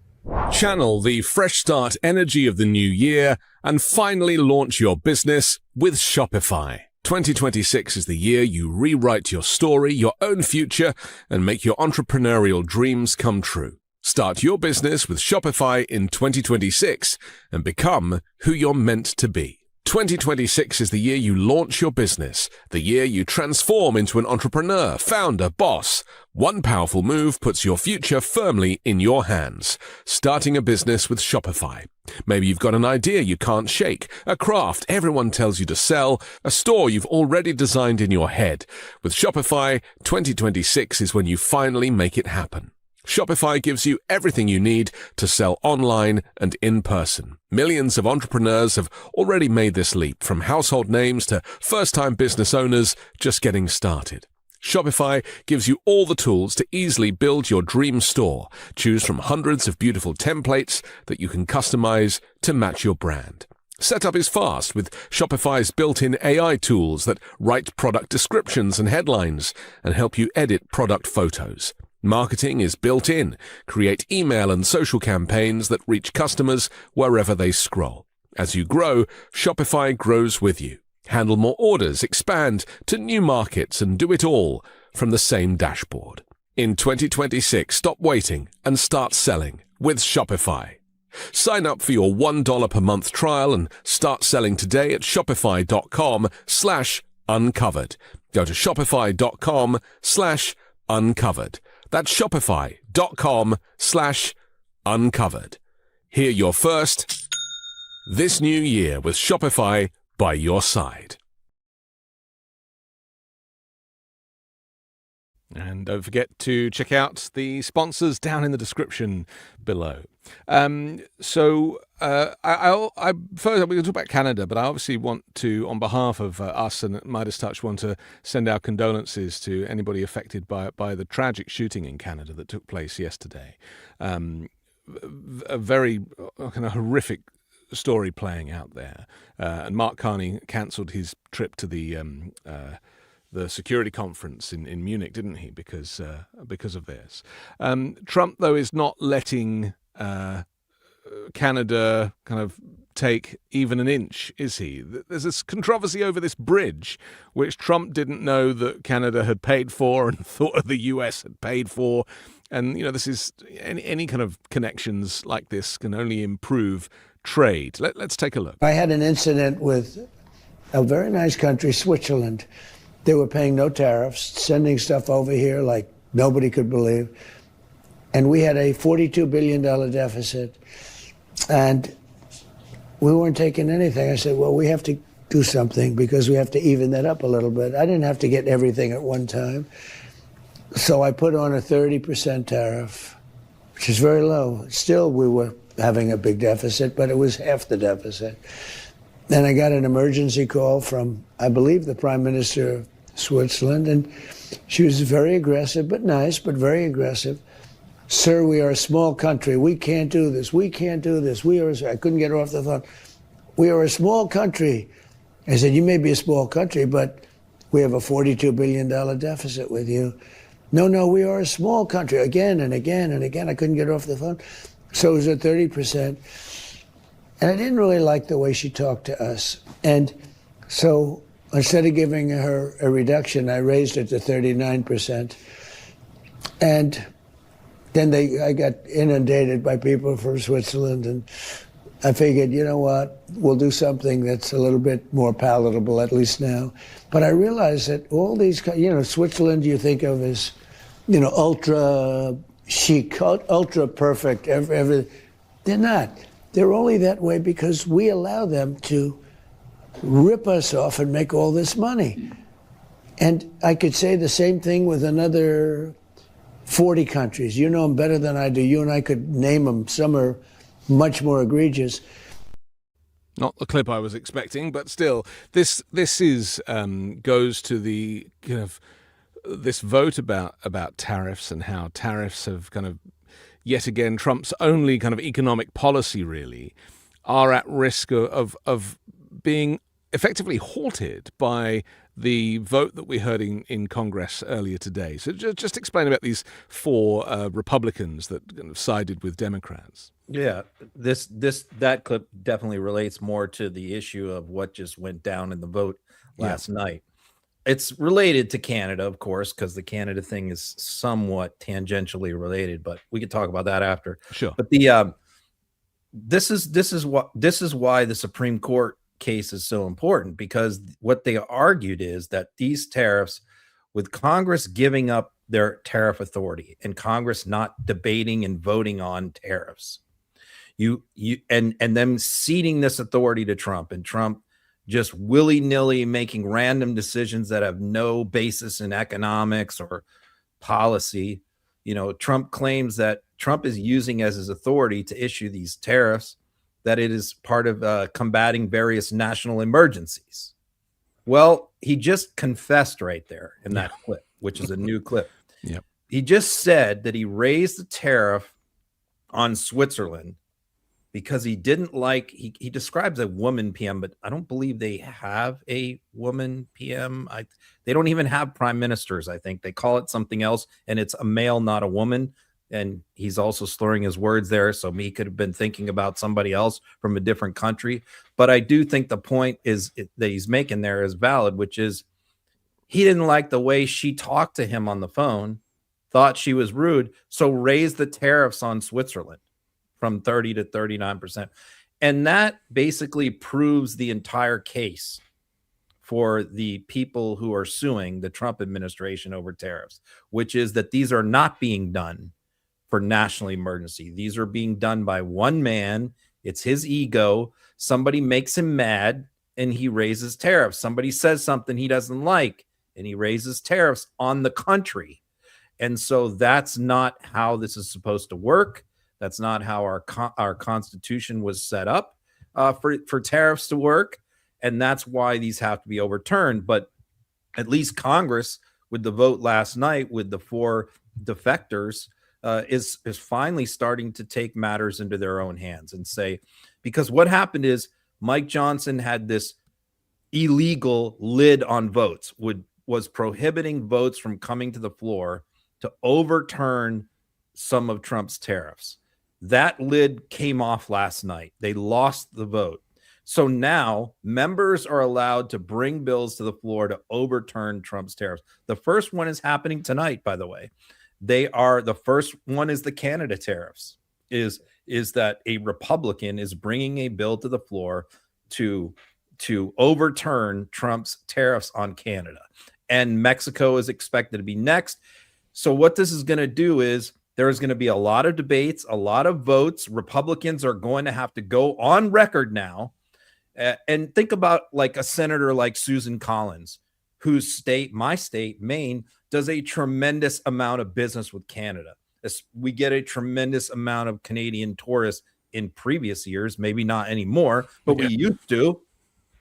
Channel the fresh start energy of the new year and finally launch your business with Shopify. 2026 is the year you rewrite your story, your own future, and make your entrepreneurial dreams come true. Start your business with Shopify in 2026 and become who you're meant to be. 2026 is the year you launch your business, the year you transform into an entrepreneur, founder, boss. One powerful move puts your future firmly in your hands. Starting a business with Shopify. Maybe you've got an idea you can't shake, a craft everyone tells you to sell, a store you've already designed in your head. With Shopify, 2026 is when you finally make it happen. Shopify gives you everything you need to sell online and in person. Millions of entrepreneurs have already made this leap, from household names to first-time business owners just getting started. Shopify gives you all the tools to easily build your dream store. Choose from hundreds of beautiful templates that you can customize to match your brand. Setup is fast with Shopify's built-in AI tools that write product descriptions and headlines and help you edit product photos. Marketing is built in. Create email and social campaigns that reach customers wherever they scroll. As you grow, Shopify grows with you. Handle more orders, expand to new markets, and do it all from the same dashboard. In 2026, stop waiting and start selling with Shopify. Sign up for your $1 per month trial and start selling today at shopify.com/uncovered. Go to shopify.com/uncovered. That's shopify.com/uncovered. Hear your first this new year with Shopify by your side. And don't forget to check out the sponsors down in the description below. First, we're going to talk about Canada, but I obviously want to, on behalf of us and Midas Touch, want to send our condolences to anybody affected by the tragic shooting in Canada that took place yesterday. A very kind of horrific story playing out there. And Mark Carney cancelled his trip to the security conference in Munich, didn't he? Because of this. Trump, though, is not letting Canada kind of take even an inch, is he? There's this controversy over this bridge, which Trump didn't know that Canada had paid for and thought the US had paid for. And, this is any kind of connections like this can only improve trade. Let's take a look. I had an incident with a very nice country, Switzerland, They were paying no tariffs, sending stuff over here like nobody could believe. And we had a $42 billion deficit. And we weren't taking anything. I said, well, we have to do something because we have to even that up a little bit. I didn't have to get everything at one time. So I put on a 30% tariff, which is very low. Still, we were having a big deficit, but it was half the deficit. Then I got an emergency call from, I believe, the Prime Minister of Switzerland, and she was very aggressive, but nice, but very aggressive. Sir, we are a small country. We can't do this. We can't do this. I couldn't get her off the phone. We are a small country. I said, you may be a small country, but we have a $42 billion deficit with you. No, we are a small country. Again and again and again. I couldn't get her off the phone. So it was at 30%. And I didn't really like the way she talked to us. And so instead of giving her a reduction, I raised it to 39%. And then I got inundated by people from Switzerland, and I figured, you know what, we'll do something that's a little bit more palatable, at least now. But I realized that all these, Switzerland you think of as, ultra chic, ultra perfect, they're not. They're only that way because we allow them to rip us off and make all this money. And I could say the same thing with another 40 countries. You know them better than I do. You and I could name them. Some are much more egregious. Not the clip I was expecting, but still, this is goes to the this vote about tariffs and how tariffs have kind of yet again Trump's only kind of economic policy really are at risk of being effectively halted by the vote that we heard in Congress earlier today. So just explain about these four Republicans that kind of sided with Democrats. Yeah, that clip definitely relates more to the issue of what just went down in the vote last night. It's related to Canada, of course, because the Canada thing is somewhat tangentially related, but we could talk about that after. Sure. But this is why the Supreme Court case is so important, because what they argued is that these tariffs, with Congress giving up their tariff authority and Congress not debating and voting on tariffs, and them ceding this authority to Trump, and Trump just willy-nilly making random decisions that have no basis in economics or policy. Trump claims that Trump is using as his authority to issue these tariffs, that it is part of combating various national emergencies. Well, he just confessed right there in that clip, which is a new clip. Yep. He just said that he raised the tariff on Switzerland because he didn't like, he describes a woman PM, but I don't believe they have a woman PM. They don't even have prime ministers, I think. They call it something else, and it's a male, not a woman. And he's also slurring his words there, so he could have been thinking about somebody else from a different country. But I do think the point that he's making there is valid, which is he didn't like the way she talked to him on the phone, thought she was rude, so raised the tariffs on Switzerland from 30 to 39%. And that basically proves the entire case for the people who are suing the Trump administration over tariffs, which is that these are not being done for national emergency. These are being done by one man. It's his ego. Somebody makes him mad and he raises tariffs. Somebody says something he doesn't like and he raises tariffs on the country. And so that's not how this is supposed to work. That's not how our Constitution was set up for tariffs to work. And that's why these have to be overturned. But at least Congress, with the vote last night with the four defectors, is finally starting to take matters into their own hands and say, because what happened is Mike Johnson had this illegal lid on votes, was prohibiting votes from coming to the floor to overturn some of Trump's tariffs. That lid came off last night. They lost the vote. So now members are allowed to bring bills to the floor to overturn Trump's tariffs. The first one is happening tonight, by the way. The first one is the Canada tariffs, is that a Republican is bringing a bill to the floor to overturn Trump's tariffs on Canada. and Mexico is expected to be next. So what this is going to do is there is going to be a lot of debates, a lot of votes. Republicans are going to have to go on record now. And think about like a senator like Susan Collins, whose state, my state, Maine, does a tremendous amount of business with Canada. We get a tremendous amount of Canadian tourists in previous years, maybe not anymore, but we used to.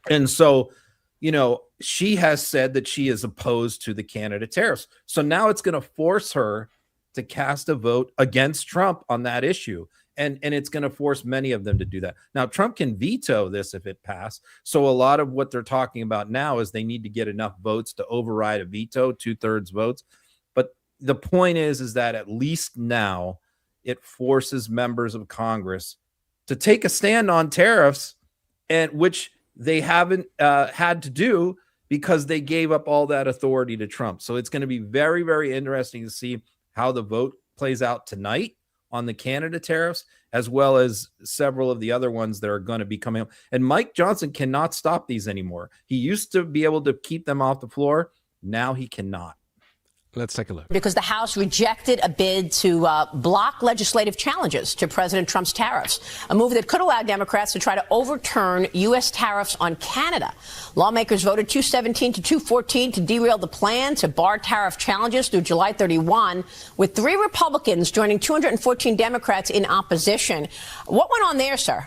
And so, you know, she has said that she is opposed to the Canada tariffs. So now it's going to force her to cast a vote against Trump on that issue. And it's going to force many of them to do that. Now, Trump can veto this if it passed. So a lot of what they're talking about now is they need to get enough votes to override a veto, 2/3 votes. But the point is that at least now it forces members of Congress to take a stand on tariffs, and which they haven't had to do because they gave up all that authority to Trump. So it's going to be very, very interesting to see how the vote plays out tonight on the Canada tariffs, as well as several of the other ones that are going to be coming up. And Mike Johnson cannot stop these anymore. He used to be able to keep them off the floor. Now he cannot. Let's take a look. Because the House rejected a bid to block legislative challenges to President Trump's tariffs, a move that could allow Democrats to try to overturn U.S. tariffs on Canada. Lawmakers voted 217 to 214 to derail the plan to bar tariff challenges through July 31, with 3 Republicans joining 214 Democrats in opposition. What went on there, sir?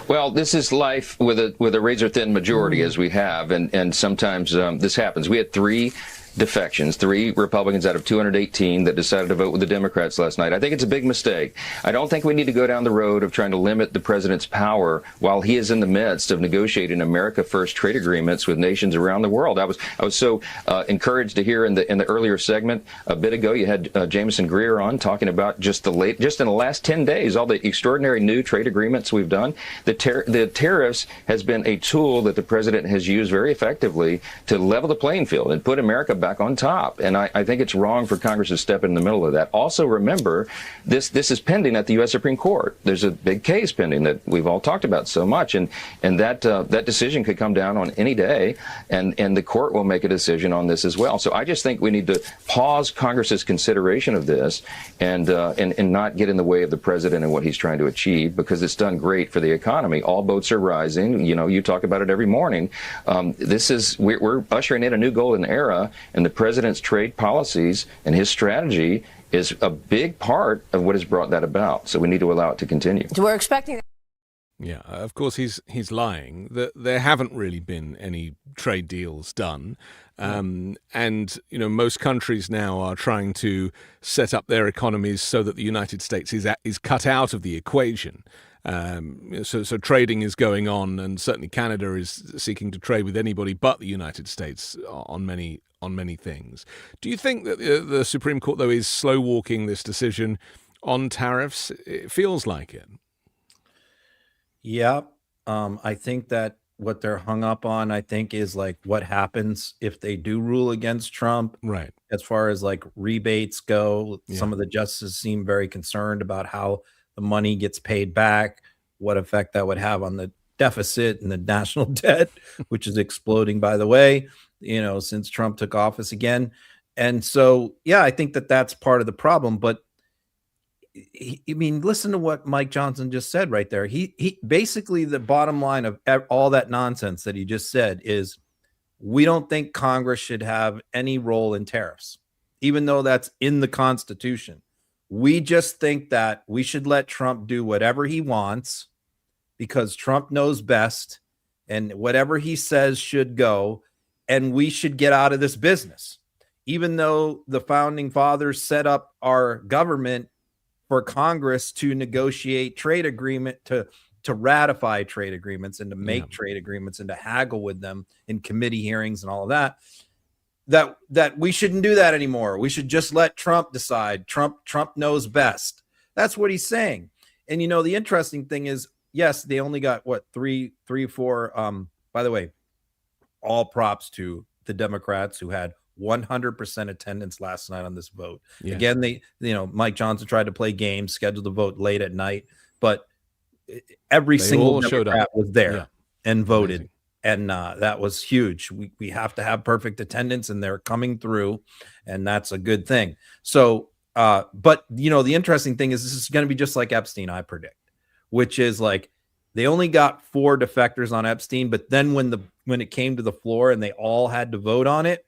Well, this is life with a razor-thin majority, as we have, and sometimes this happens. We had 3 defections, 3 Republicans out of 218 that decided to vote with the Democrats last night. I think it's a big mistake. I don't think we need to go down the road of trying to limit the president's power while he is in the midst of negotiating America First trade agreements with nations around the world. I was so encouraged to hear in the earlier segment a bit ago, you had Jameson Greer on talking about just in the last 10 days, all the extraordinary new trade agreements we've done. The tariffs has been a tool that the president has used very effectively to level the playing field and put America back on top. And I think it's wrong for Congress to step in the middle of that. Also, remember, this is pending at the U.S. Supreme Court. There's a big case pending that we've all talked about so much, and that decision could come down on any day, and the court will make a decision on this as well. So I just think we need to pause Congress's consideration of this and not get in the way of the president and what he's trying to achieve, because it's done great for the economy. All boats are rising. You know, you talk about it every morning. We're ushering in a new golden era. And the president's trade policies and his strategy is a big part of what has brought that about. So we need to allow it to continue. We're expecting. Yeah, of course he's lying. There haven't really been any trade deals done. And, you know, most countries now are trying to set up their economies so that the United States is cut out of the equation. So trading is going on, and certainly Canada is seeking to trade with anybody but the United States on many things. Do you think that the Supreme Court, though, is slow walking this decision on tariffs? It feels like it. Yeah, I think that what they're hung up on, I think, is like what happens if they do rule against Trump. Right. As far as like rebates go, Yeah. some of the justices seem very concerned about how the money gets paid back, what effect that would have on the deficit and the national debt, which is exploding, by the way, you know, since Trump took office again. And so, yeah, I think that that's part of the problem. But I mean, listen to what Mike Johnson just said right there. He basically, the bottom line of all that nonsense that he just said is, we don't think Congress should have any role in tariffs, even though that's in the Constitution. We just think that we should let Trump do whatever he wants because Trump knows best, and whatever he says should go, and we should get out of this business. Even though the founding fathers set up our government for Congress to negotiate trade agreement, to ratify trade agreements and to make trade agreements and to haggle with them in committee hearings and all of that we shouldn't do that anymore. We should just let Trump decide. Trump knows best. That's what he's saying. And, you know, the interesting thing is, yes, they only got three, four. By the way, all props to the Democrats who had 100% attendance last night on this vote. Yeah. Again, Mike Johnson tried to play games, scheduled the vote late at night, but every single Democrat was there and voted. Amazing. And that was huge. We have to have perfect attendance, and they're coming through, and that's a good thing. So, but the interesting thing is this is going to be just like Epstein, I predict, which is like they only got 4 defectors on Epstein, but then when it came to the floor and they all had to vote on it,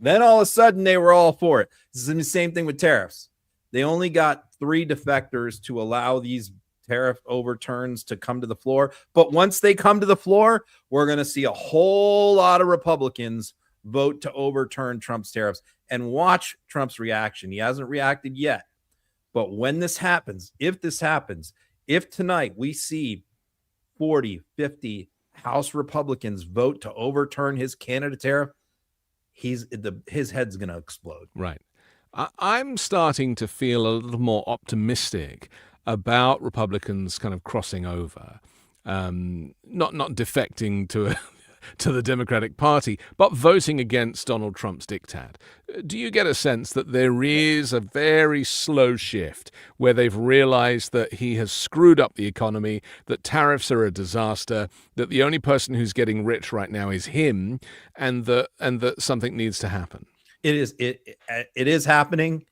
then all of a sudden they were all for it. This is the same thing with tariffs. They only got 3 defectors to allow these tariff overturns to come to the floor. But once they come to the floor, we're going to see a whole lot of Republicans vote to overturn Trump's tariffs. And watch Trump's reaction. He hasn't reacted yet. But when this happens, if tonight we see 40, 50 House Republicans vote to overturn his Canada tariff, his head's going to explode. Right. I'm starting to feel a little more optimistic about Republicans kind of crossing over, not defecting to the Democratic Party, but voting against Donald Trump's diktat. Do you get a sense that there is a very slow shift where they've realized that he has screwed up the economy, that tariffs are a disaster, that the only person who's getting rich right now is him, and that something needs to happen? It is happening.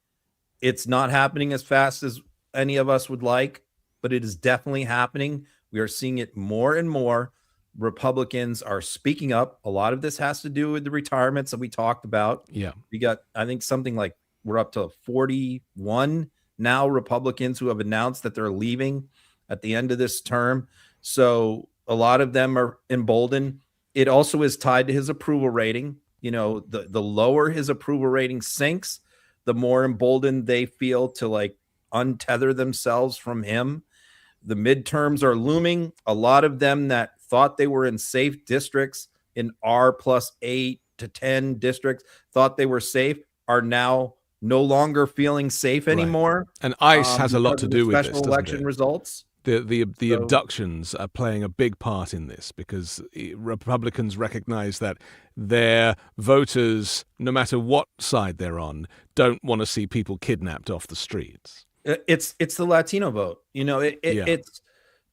It's not happening as fast as any of us would like, but it is definitely happening. We are seeing it more and more. Republicans are speaking up. A lot of this has to do with the retirements that we talked about. Yeah. We got, I think, something like we're up to 41 now Republicans who have announced that they're leaving at the end of this term. So a lot of them are emboldened. It also is tied to his approval rating. The lower his approval rating sinks, the more emboldened they feel to like untether themselves from him. The midterms are looming. A lot of them that thought they were in safe districts in R+8 to 10 districts, thought they were safe, are now no longer feeling safe anymore. Right. And ICE has a lot to do with this, special doesn't election it? results. The abductions are playing a big part in this because Republicans recognize that their voters, no matter what side they're on, don't want to see people kidnapped off the streets. It's the Latino vote.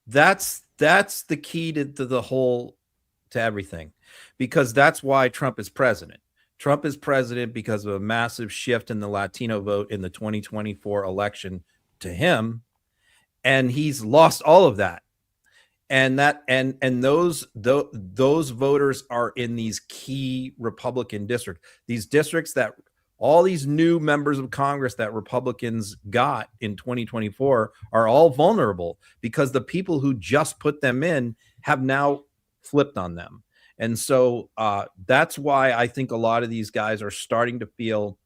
That's the key to everything, because that's why Trump is president. Trump is president because of a massive shift in the Latino vote in the 2024 election to him. And he's lost all of that. And those voters are in these key Republican districts, these districts that all these new members of Congress that Republicans got in 2024 are all vulnerable because the people who just put them in have now flipped on them. And so that's why I think a lot of these guys are starting to feel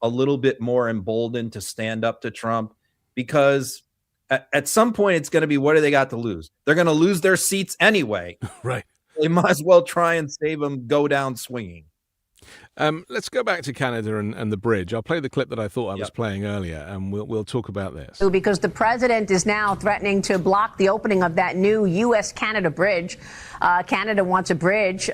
a little bit more emboldened to stand up to Trump, because at some point it's going to be, what do they got to lose? They're going to lose their seats anyway. Right. They might as well try and save them, go down swinging. Let's go back to Canada and the bridge. I'll play the clip that I thought I was playing earlier, and we'll talk about this. Because the president is now threatening to block the opening of that new U.S.-Canada bridge. Canada wants a bridge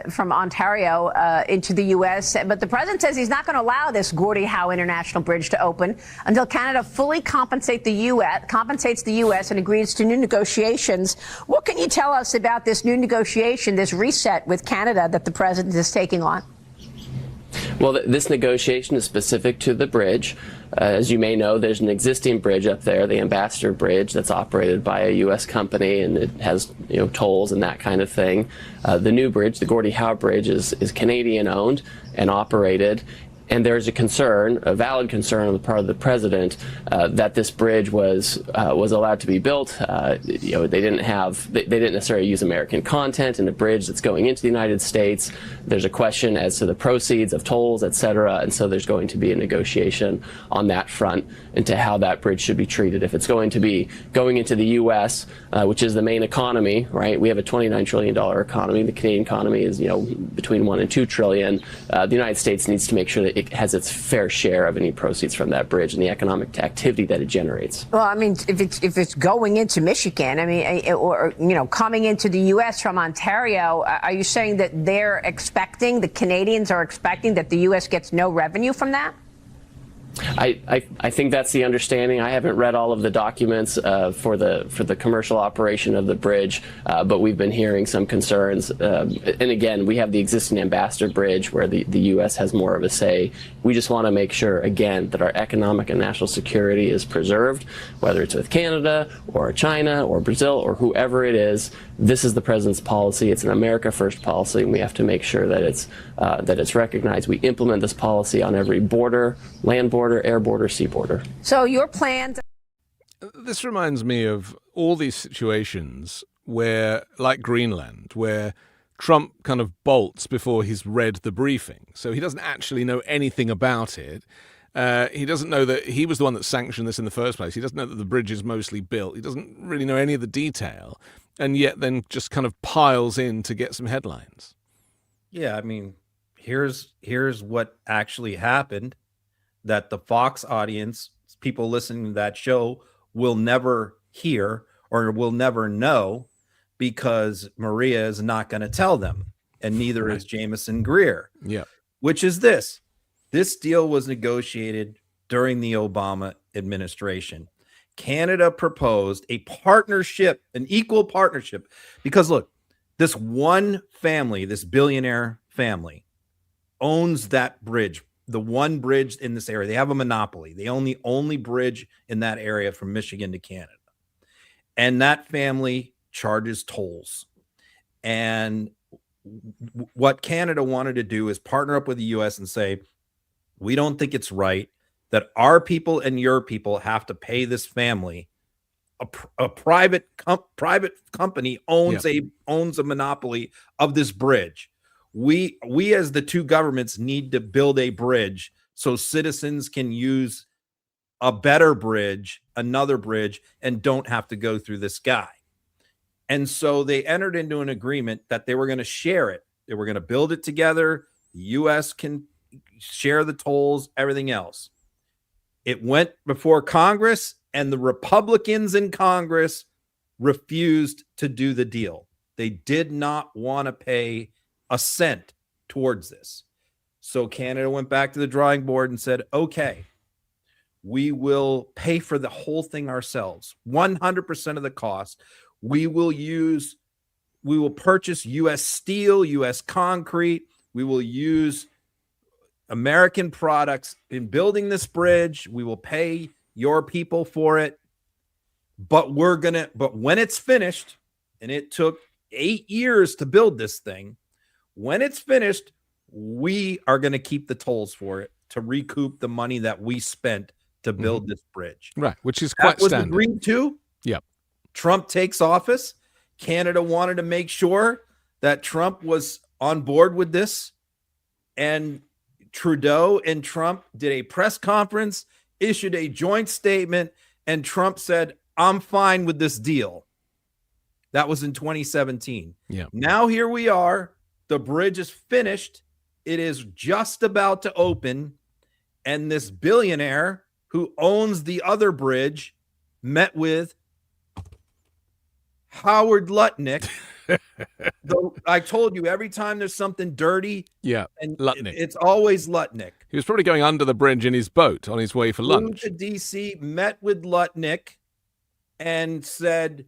from Ontario into the U.S., but the president says he's not going to allow this Gordie Howe International Bridge to open until Canada fully compensates the U.S. and agrees to new negotiations. What can you tell us about this new negotiation, this reset with Canada that the president is taking on? Well, this negotiation is specific to the bridge. As you may know, there's an existing bridge up there, the Ambassador Bridge, that's operated by a U.S. company, and it has tolls and that kind of thing. The new bridge, the Gordie Howe Bridge, is Canadian-owned and operated. And there's a valid concern on the part of the president that this bridge was allowed to be built. They didn't necessarily use American content in a bridge that's going into the United States. There's a question as to the proceeds of tolls, et cetera. And so there's going to be a negotiation on that front into how that bridge should be treated. If it's going to be going into the U.S., which is the main economy, right? We have a $29 trillion economy. The Canadian economy is, between $1 and $2 trillion. The United States needs to make sure that it has its fair share of any proceeds from that bridge and the economic activity that it generates. Well, I mean, if it's going into Michigan, or coming into the U.S. from Ontario, are you saying that the Canadians are expecting that the U.S. gets no revenue from that? I think that's the understanding. I haven't read all of the documents for the commercial operation of the bridge, but we've been hearing some concerns. And again, we have the existing Ambassador Bridge where the U.S. has more of a say. We just want to make sure, again, that our economic and national security is preserved, whether it's with Canada or China or Brazil or whoever it is. This is the president's policy. It's an America First policy, and we have to make sure that it's recognized. We implement this policy on every border, land border, air border, sea border. So your plan... This reminds me of all these situations where, like Greenland, where Trump kind of bolts before he's read the briefing. So he doesn't actually know anything about it. He doesn't know that he was the one that sanctioned this in the first place. He doesn't know that the bridge is mostly built. He doesn't really know any of the detail, and yet then just kind of piles in to get some headlines. Yeah, I mean, here's what actually happened that the Fox audience, people listening to that show, will never hear or will never know because Maria is not going to tell them, and neither is Jameson Greer. Yeah. Which is this. This deal was negotiated during the Obama administration. Canada proposed a partnership, an equal partnership, because look, this one family, this billionaire family, owns that bridge, the one bridge in this area. They have a monopoly. They own the only bridge in that area from Michigan to Canada. And that family charges tolls. And what Canada wanted to do is partner up with the U.S. and say, we don't think it's right that our people and your people have to pay this family. A private company owns a monopoly of this bridge. We as the two governments need to build a bridge so citizens can use a better bridge, another bridge, and don't have to go through this guy. And so they entered into an agreement that they were going to share it. They were going to build it together. The U.S. can share the tolls, everything else. It went before Congress, and the Republicans in Congress refused to do the deal. They did not want to pay a cent towards this. So Canada went back to the drawing board and said, okay, we will pay for the whole thing ourselves, 100% of the cost. We will purchase U.S. steel, U.S. concrete. We will use American products in building this bridge. We will pay your people for it. But when it's finished, and it took 8 years to build this thing, when it's finished, we are going to keep the tolls for it to recoup the money that we spent to build this bridge. Right, which is quite standard. That was agreed to. Yep. Trump takes office. Canada wanted to make sure that Trump was on board with this. And Trudeau and Trump did a press conference, issued a joint statement, and Trump said, I'm fine with this deal. That was in 2017. Yeah. Now here we are. The bridge is finished. It is just about to open. And this billionaire who owns the other bridge met with Howard Lutnick. I told you, every time there's something dirty, and Lutnick. It's always Lutnick. He was probably going under the bridge in his boat on his way for lunch. Flew to D.C., met with Lutnick, and said,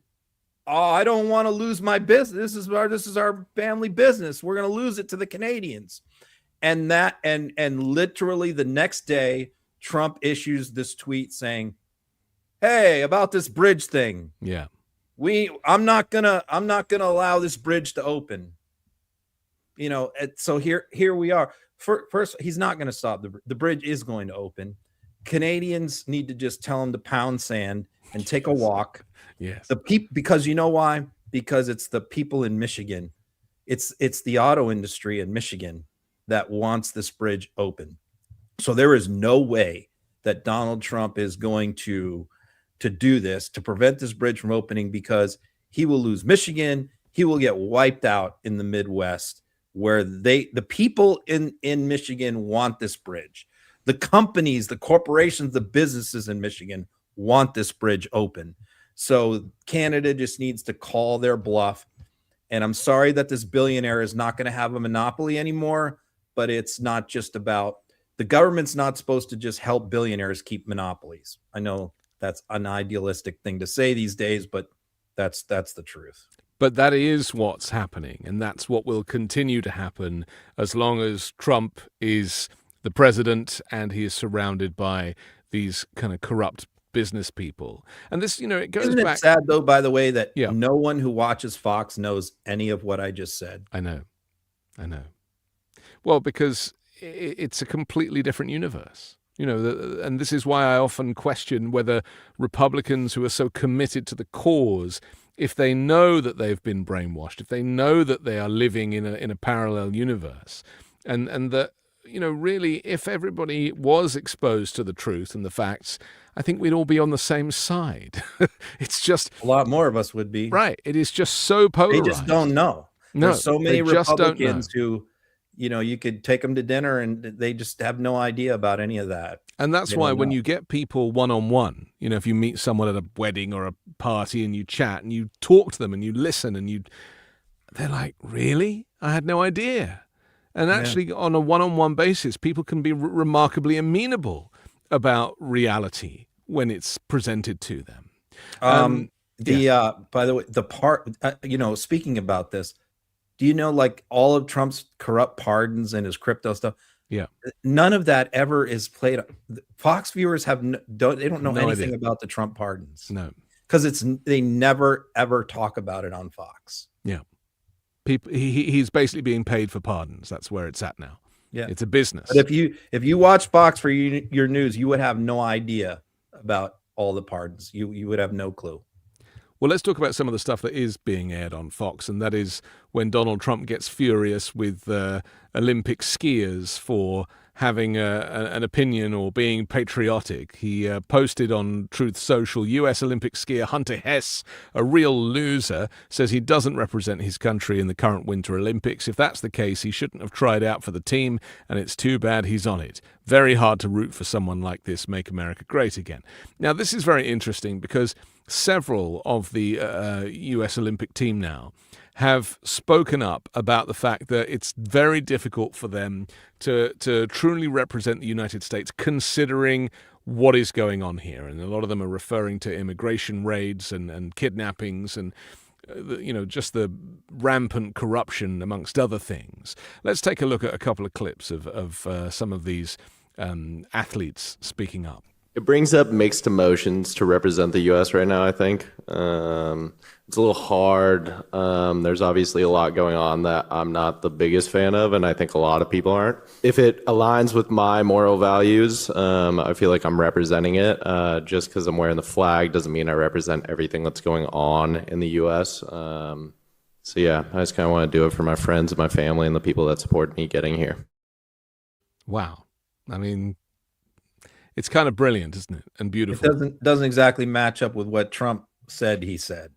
"Oh, I don't want to lose my business. This is our family business. We're going to lose it to the Canadians." And literally the next day, Trump issues this tweet saying, "Hey, about this bridge thing. Yeah. I'm not gonna allow this bridge to open." You know, so here we are. First, he's not going to stop the bridge is going to open. Canadians need to just tell him to pound sand and take a walk. Yes. Because you know why? Because it's the people in Michigan. It's the auto industry in Michigan that wants this bridge open. So there is no way that Donald Trump is going to do this, to prevent this bridge from opening, because he will lose Michigan. He will get wiped out in the Midwest, where the people in Michigan want this bridge. The companies, the corporations, the businesses in Michigan want this bridge open. So Canada just needs to call their bluff. And I'm sorry that this billionaire is not going to have a monopoly anymore, but it's not just about the government's not supposed to just help billionaires keep monopolies. I know that's an idealistic thing to say these days, but that's the truth. But that is what's happening, and that's what will continue to happen as long as Trump is the president and he is surrounded by these kind of corrupt business people. And this, it goes Isn't back. it sad, though, by the way, that no one who watches Fox knows any of what I just said? I know. Well, because it's a completely different universe. And this is why I often question whether Republicans who are so committed to the cause, if they know that they've been brainwashed, if they know that they are living in a parallel universe, and that, really, if everybody was exposed to the truth and the facts, I think we'd all be on the same side. It's just a lot more of us would be. Right. It is just so polarized. They just don't know. No, there's so many they just Republicans don't know. who, you could take them to dinner and they just have no idea about any of that. And that's why when you get people one-on-one, if you meet someone at a wedding or a party and you chat and you talk to them and you listen and they're like, really? I had no idea. And actually on a one-on-one basis, people can be remarkably amenable about reality when it's presented to them. By the way, the part, speaking about this, do you know, like all of Trump's corrupt pardons and his crypto stuff? Yeah. None of that ever is played. Fox viewers don't know anything about the Trump pardons. No. Because they never, ever talk about it on Fox. Yeah. He's basically being paid for pardons. That's where it's at now. Yeah. It's a business. But if you watch Fox for your news, you would have no idea about all the pardons. You would have no clue. Well, let's talk about some of the stuff that is being aired on Fox, and that is when Donald Trump gets furious with Olympic skiers for having an opinion or being patriotic. He posted on Truth Social, U.S. Olympic skier Hunter Hess, a real loser, says he doesn't represent his country in the current Winter Olympics. If that's the case, he shouldn't have tried out for the team, and it's too bad he's on it. Very hard to root for someone like this, Make America Great Again. Now, this is very interesting because several of the U.S. Olympic team now have spoken up about the fact that it's very difficult for them to truly represent the United States considering what is going on here. And a lot of them are referring to immigration raids and kidnappings and just the rampant corruption amongst other things. Let's take a look at a couple of clips of some of these athletes speaking up. It brings up mixed emotions to represent the U.S. right now, I think. It's a little hard. There's obviously a lot going on that I'm not the biggest fan of, and I think a lot of people aren't. If it aligns with my moral values, I feel like I'm representing it. Just because I'm wearing the flag doesn't mean I represent everything that's going on in the U.S. So yeah, I just kind of want to do it for my friends and my family and the people that support me getting here. Wow. I mean, it's kind of brilliant, isn't it? And beautiful. It doesn't exactly match up with what Trump said he said.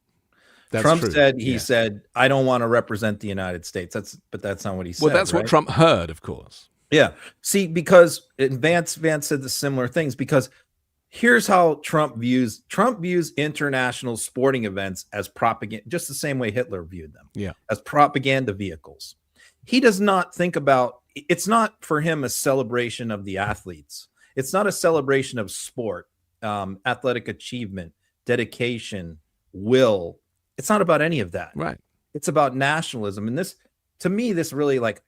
That's Trump true. said he said, I don't want to represent the United States. But that's not what he said. Well, that's what Trump heard, of course. Yeah. See, because Vance said the similar things, because here's how Trump views international sporting events as propaganda, just the same way Hitler viewed them. Yeah. As propaganda vehicles. He does not think about, it's not for him a celebration of the athletes. It's not a celebration of sport, athletic achievement, dedication, will. It's not about any of that. Right. It's about nationalism. And this, to me, this really, like,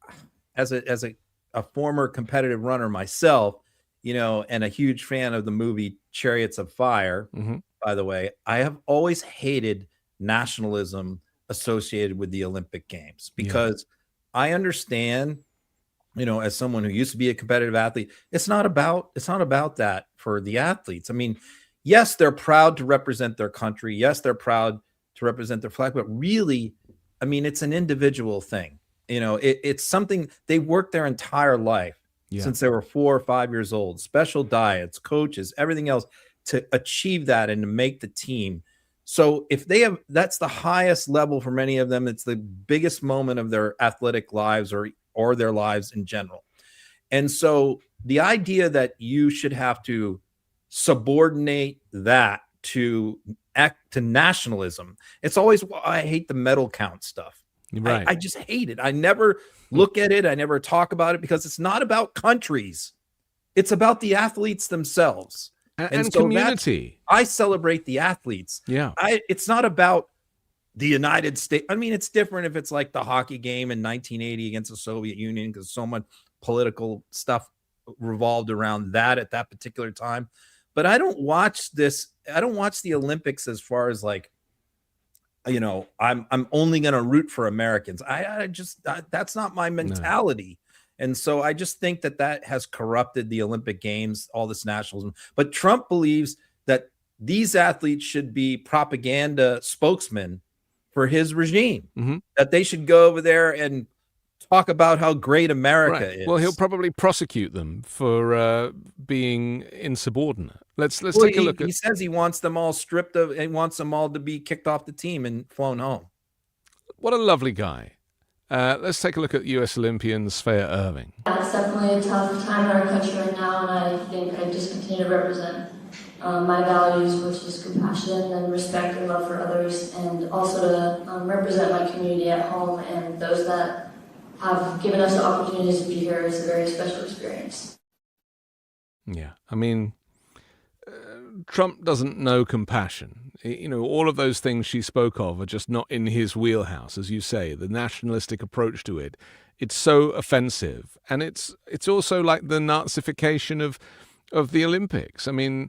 as a former competitive runner myself, and a huge fan of the movie Chariots of Fire, by the way, I have always hated nationalism associated with the Olympic Games because I understand, as someone who used to be a competitive athlete, it's not about that for the athletes. I mean, yes, they're proud to represent their country. Yes, they're proud to represent their flag, but really, I mean, it's an individual thing. It's something they worked their entire life since they were 4 or 5 years old, special diets, coaches, everything else to achieve that and to make the team. So if they have, that's the highest level for many of them. It's the biggest moment of their athletic lives or their lives in general. And so the idea that you should have to subordinate that to nationalism, it's always why I hate the medal count stuff. Right. I just hate it. I never look at it. I never talk about it because it's not about countries. It's about the athletes themselves. And so community. I celebrate the athletes. Yeah. It's not about the United States. I mean, it's different if it's like the hockey game in 1980 against the Soviet Union, because so much political stuff revolved around that at that particular time. But I don't watch this. I don't watch the Olympics as far as like, you know, I'm only going to root for Americans. That's not my mentality. No. And so I just think that has corrupted the Olympic Games, all this nationalism. But Trump believes that these athletes should be propaganda spokesmen for his regime, that they should go over there and talk about how great America is. Well, he'll probably prosecute them for being insubordinate. Let's take a look at. He says he wants them all stripped of, and wants them all to be kicked off the team and flown home. What a lovely guy. Let's take a look at U.S. Olympian Svea Irving. It's definitely a tough time in our country right now, and I think I just continue to represent my values, which is compassion and respect and love for others, and also to represent my community at home and those that have given us the opportunities to be here. Is a very special experience. Yeah, I mean, Trump doesn't know compassion. You know, all of those things she spoke of are just not in his wheelhouse, as you say. The nationalistic approach to it, it's so offensive, and it's also like the Nazification of the Olympics. I mean,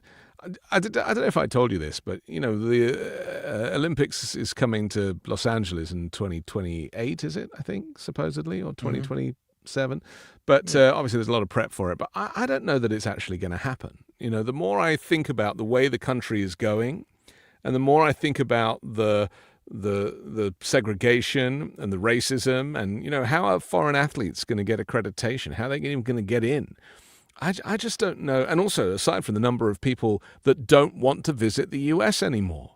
I don't know if I told you this, but you know, the Olympics is coming to Los Angeles in 2028, is it? I think supposedly, or 2027. But obviously, there's a lot of prep for it. But I don't know that it's actually going to happen. You know, the more I think about the way the country is going, and the more I think about the segregation and the racism, and you know, how are foreign athletes going to get accreditation? How are they even going to get in? I just don't know. And also, aside from the number of people that don't want to visit the U.S. anymore,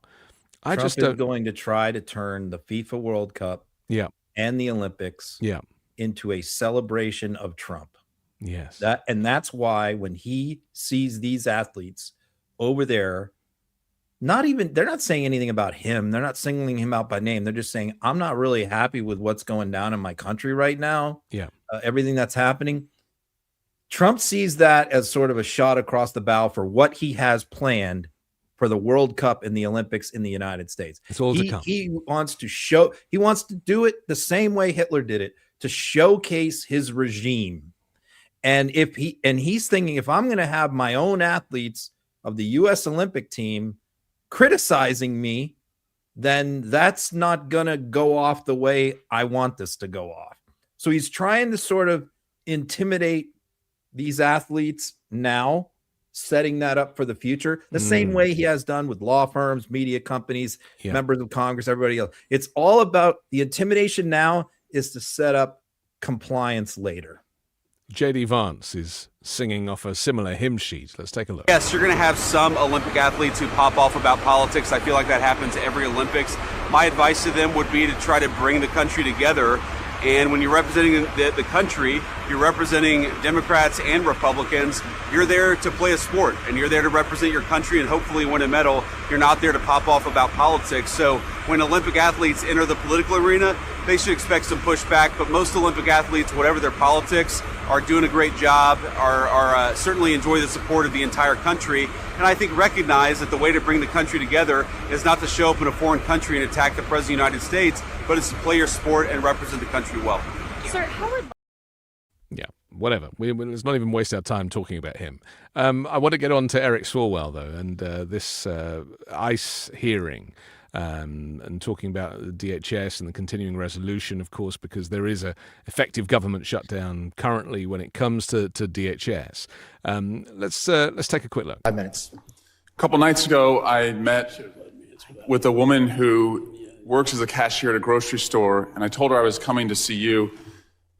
Trump is going to try to turn the FIFA World Cup and the Olympics into a celebration of Trump. Yes. That's why when he sees these athletes over there, they're not saying anything about him. They're not singling him out by name. They're just saying, I'm not really happy with what's going down in my country right now. Yeah. Everything that's happening. Trump sees that as sort of a shot across the bow for what he has planned for the World Cup and the Olympics in the United States. It's all to come. He wants to do it the same way Hitler did it, to showcase his regime. And he's thinking, if I'm going to have my own athletes of the U.S. Olympic team criticizing me, then that's not going to go off the way I want this to go off. So he's trying to sort of intimidate these athletes now, setting that up for the future, the same way he has done with law firms, media companies, members of Congress, everybody else. It's all about the intimidation now is to set up compliance later. J.D. Vance is singing off a similar hymn sheet. Let's take a look. Yes, you're going to have some Olympic athletes who pop off about politics. I feel like that happens every Olympics. My advice to them would be to try to bring the country together. And when you're representing the country, you're representing Democrats and Republicans. You're there to play a sport, and you're there to represent your country and hopefully win a medal. You're not there to pop off about politics. So when Olympic athletes enter the political arena, they should expect some pushback. But most Olympic athletes, whatever their politics, are doing a great job, are certainly enjoy the support of the entire country. And I think recognize that the way to bring the country together is not to show up in a foreign country and attack the President of the United States, but it's to play your sport and represent the country well. Sir, how would... Yeah, whatever. Let's not even waste our time talking about him. I want to get on to Eric Swalwell, though, and this ICE hearing, and talking about the DHS and the continuing resolution, of course, because there is a effective government shutdown currently when it comes to DHS. Let's take a quick look. 5 minutes. A couple nights ago, I met with a woman who works as a cashier at a grocery store, and I told her I was coming to see you,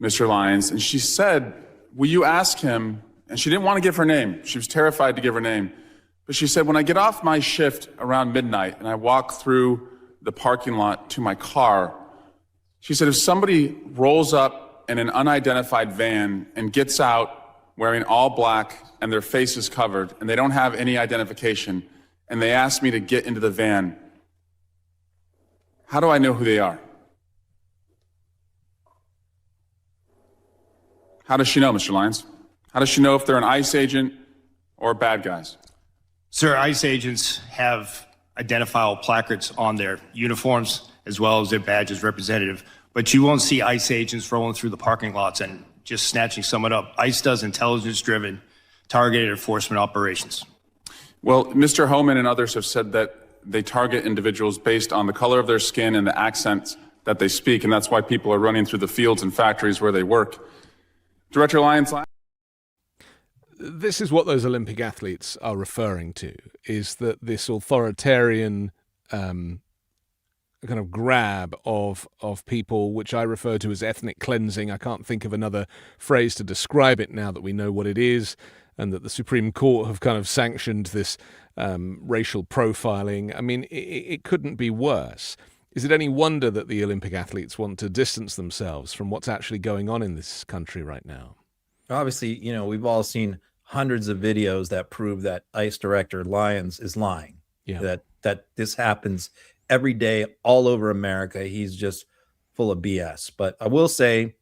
Mr. Lyons, and she said, will you ask him, and she didn't want to give her name. She was terrified to give her name. But she said, when I get off my shift around midnight and I walk through the parking lot to my car, she said, if somebody rolls up in an unidentified van and gets out wearing all black and their face is covered and they don't have any identification and they ask me to get into the van, how do I know who they are? How does she know, Mr. Lyons? How does she know if they're an ICE agent or bad guys? Sir, ICE agents have identifiable placards on their uniforms as well as their badge as representative, but you won't see ICE agents rolling through the parking lots and just snatching someone up. ICE does intelligence-driven, targeted enforcement operations. Well, Mr. Homan and others have said that they target individuals based on the color of their skin and the accents that they speak, and that's why people are running through the fields and factories where they work. Director Lyons. This is what those Olympic athletes are referring to, is that this authoritarian kind of grab of people, which I refer to as ethnic cleansing. I can't think of another phrase to describe it now that we know what it is, and that the Supreme Court have kind of sanctioned this racial profiling. I mean, it couldn't be worse. Is it any wonder that the Olympic athletes want to distance themselves from what's actually going on in this country right now? Obviously, we've all seen hundreds of videos that prove that ICE Director Lyons is lying. Yeah. That this happens every day all over America. He's just full of BS. But I will say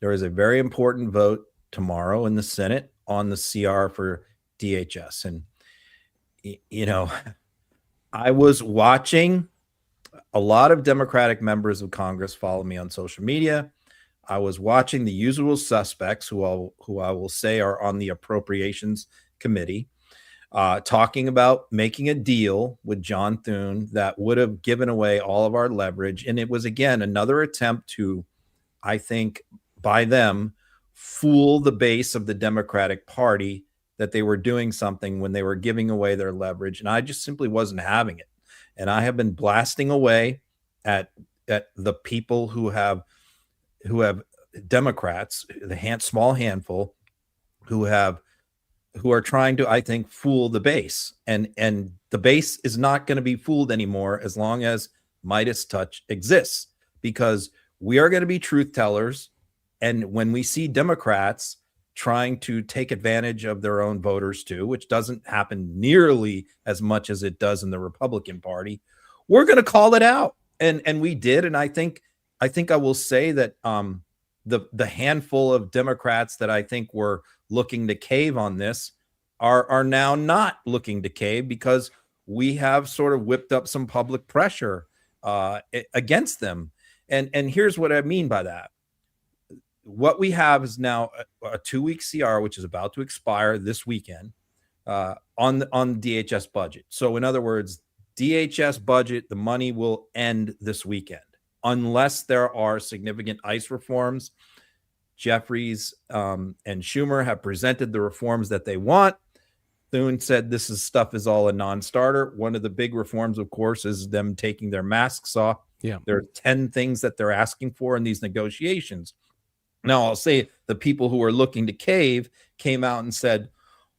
there is a very important vote tomorrow in the Senate on the CR for DHS. And, I was watching. A lot of Democratic members of Congress follow me on social media. I was watching the usual suspects, who I will say are on the Appropriations Committee, talking about making a deal with John Thune that would have given away all of our leverage. And it was, again, another attempt to, I think, by them, fool the base of the Democratic Party that they were doing something when they were giving away their leverage. And I just simply wasn't having it. And I have been blasting away at the people who have Democrats, the small handful, who are trying to, I think, fool the base. And the base is not going to be fooled anymore as long as Midas Touch exists, because we are going to be truth tellers. And when we see Democrats trying to take advantage of their own voters too, which doesn't happen nearly as much as it does in the Republican Party, we're going to call it out. And we did. And I think I will say that the handful of Democrats that I think were looking to cave on this are now not looking to cave, because we have sort of whipped up some public pressure against them. And here's what I mean by that. What we have is now a 2-week CR, which is about to expire this weekend, on the DHS budget. So in other words, DHS budget, the money will end this weekend unless there are significant ICE reforms. Jeffries and Schumer have presented the reforms that they want. Thune said this stuff is all a non-starter. One of the big reforms, of course, is them taking their masks off. Yeah. There are 10 things that they're asking for in these negotiations. Now, I'll say the people who are looking to cave came out and said,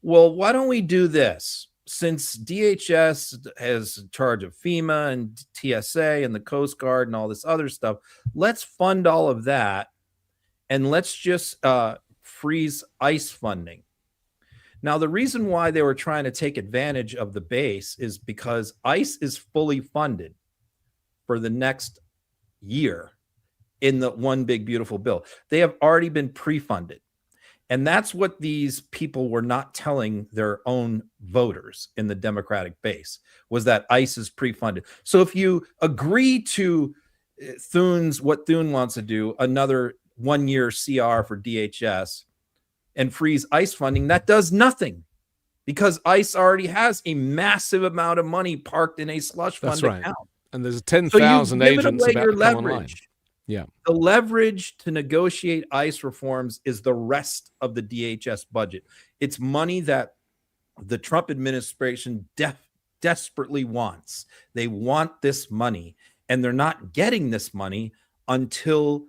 well, why don't we do this? Since DHS has charge of FEMA and TSA and the Coast Guard and all this other stuff, let's fund all of that, and let's just freeze ICE funding. Now, the reason why they were trying to take advantage of the base is because ICE is fully funded for the next year in the one big beautiful bill. They have already been pre-funded. And that's what these people were not telling their own voters in the Democratic base, was that ICE is pre-funded. So if you agree to what Thune wants to do, another 1-year CR for DHS and freeze ICE funding, that does nothing, because ICE already has a massive amount of money parked in a slush fund account. And there's 10,000 agents about to come online. Yeah. The leverage to negotiate ICE reforms is the rest of the DHS budget. It's money that the Trump administration desperately wants. They want this money, and they're not getting this money until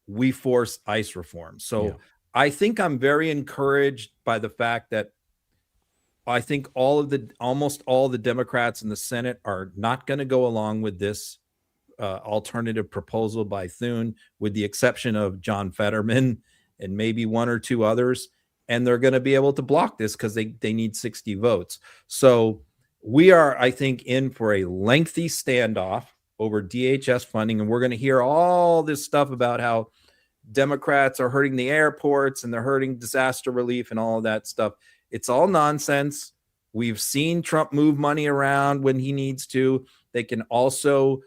we force ICE reform. So I think I'm very encouraged by the fact that I think almost all the Democrats in the Senate are not going to go along with this alternative proposal by Thune, with the exception of John Fetterman and maybe one or two others. And they're going to be able to block this because they need 60 votes. So we are, I think, in for a lengthy standoff over DHS funding. And we're going to hear all this stuff about how Democrats are hurting the airports and they're hurting disaster relief and all of that stuff. It's all nonsense. We've seen Trump move money around when he needs to. They can also,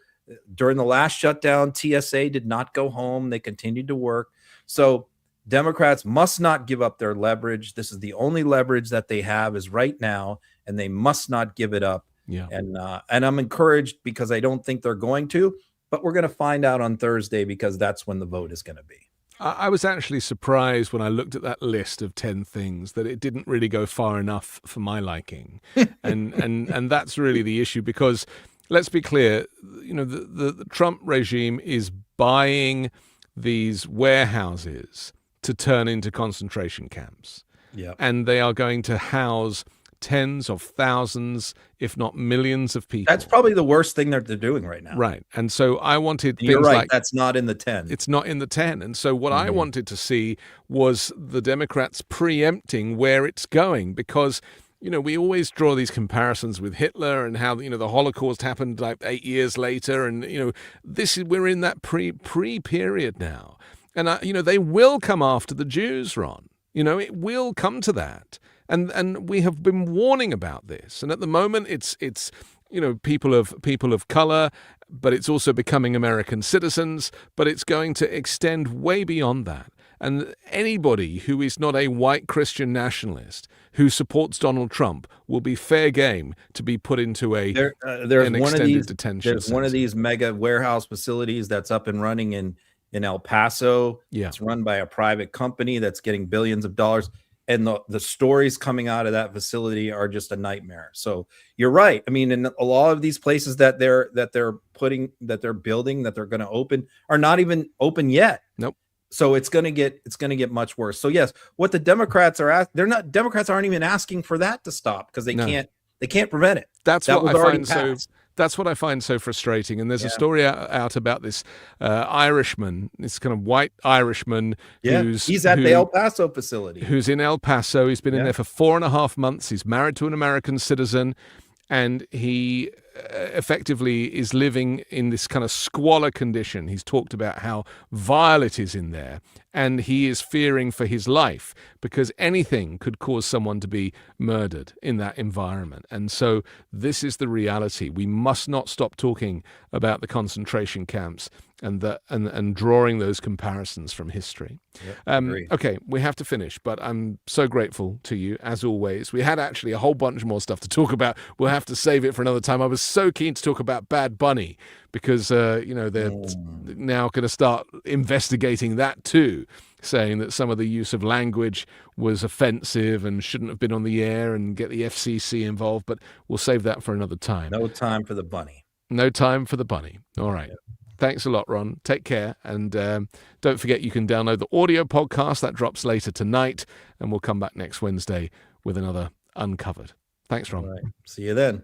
during the last shutdown, TSA did not go home. They continued to work. So Democrats must not give up their leverage. This is the only leverage that they have is right now, and they must not give it up. Yeah. And I'm encouraged because I don't think they're going to, but we're going to find out on Thursday because that's when the vote is going to be. I was actually surprised when I looked at that list of 10 things that it didn't really go far enough for my liking. and that's really the issue, because let's be clear, the Trump regime is buying these warehouses to turn into concentration camps. Yeah. And they are going to house tens of thousands, if not millions of people. That's probably the worst thing that they're doing right now. Right. And so I wanted You're things right. like... That's not in the 10. It's not in the 10. And so what I wanted to see was the Democrats preempting where it's going, because, we always draw these comparisons with Hitler and how, the Holocaust happened like 8 years later. And, we're in that pre-period now. And, they will come after the Jews, Ron. It will come to that. And we have been warning about this. And at the moment, it's people of color, but it's also becoming American citizens. But it's going to extend way beyond that. And anybody who is not a white Christian nationalist who supports Donald Trump will be fair game to be put into an extended detention. There's one of these mega warehouse facilities that's up and running in El Paso. Yeah. It's run by a private company that's getting billions of dollars. And the stories coming out of that facility are just a nightmare. So you're right. I mean, in a lot of these places that they're building, that they're going to open are not even open yet. Nope. So it's going to get much worse. So yes, what the Democrats are Democrats aren't even asking for that to stop because they can't prevent it. That's what I find so frustrating. And there's a story out about this Irishman, this kind of white Irishman. He's at the El Paso facility. Who's in El Paso. He's been in there for 4.5 months. He's married to an American citizen. And he effectively is living in this kind of squalor condition. He's talked about how vile it is in there. And he is fearing for his life because anything could cause someone to be murdered in that environment. And so this is the reality. We must not stop talking about the concentration camps and drawing those comparisons from history. Okay, we have to finish, but I'm so grateful to you, as always. We had actually a whole bunch more stuff to talk about. We'll have to save it for another time. I was so keen to talk about Bad Bunny because, they're now going to start investigating that too, saying that some of the use of language was offensive and shouldn't have been on the air and get the FCC involved, but we'll save that for another time. No time for the bunny. No time for the bunny. All right. Thanks a lot, Ron. Take care. And don't forget you can download the audio podcast. That drops later tonight. And we'll come back next Wednesday with another Uncovered. Thanks, Ron. All right. See you then.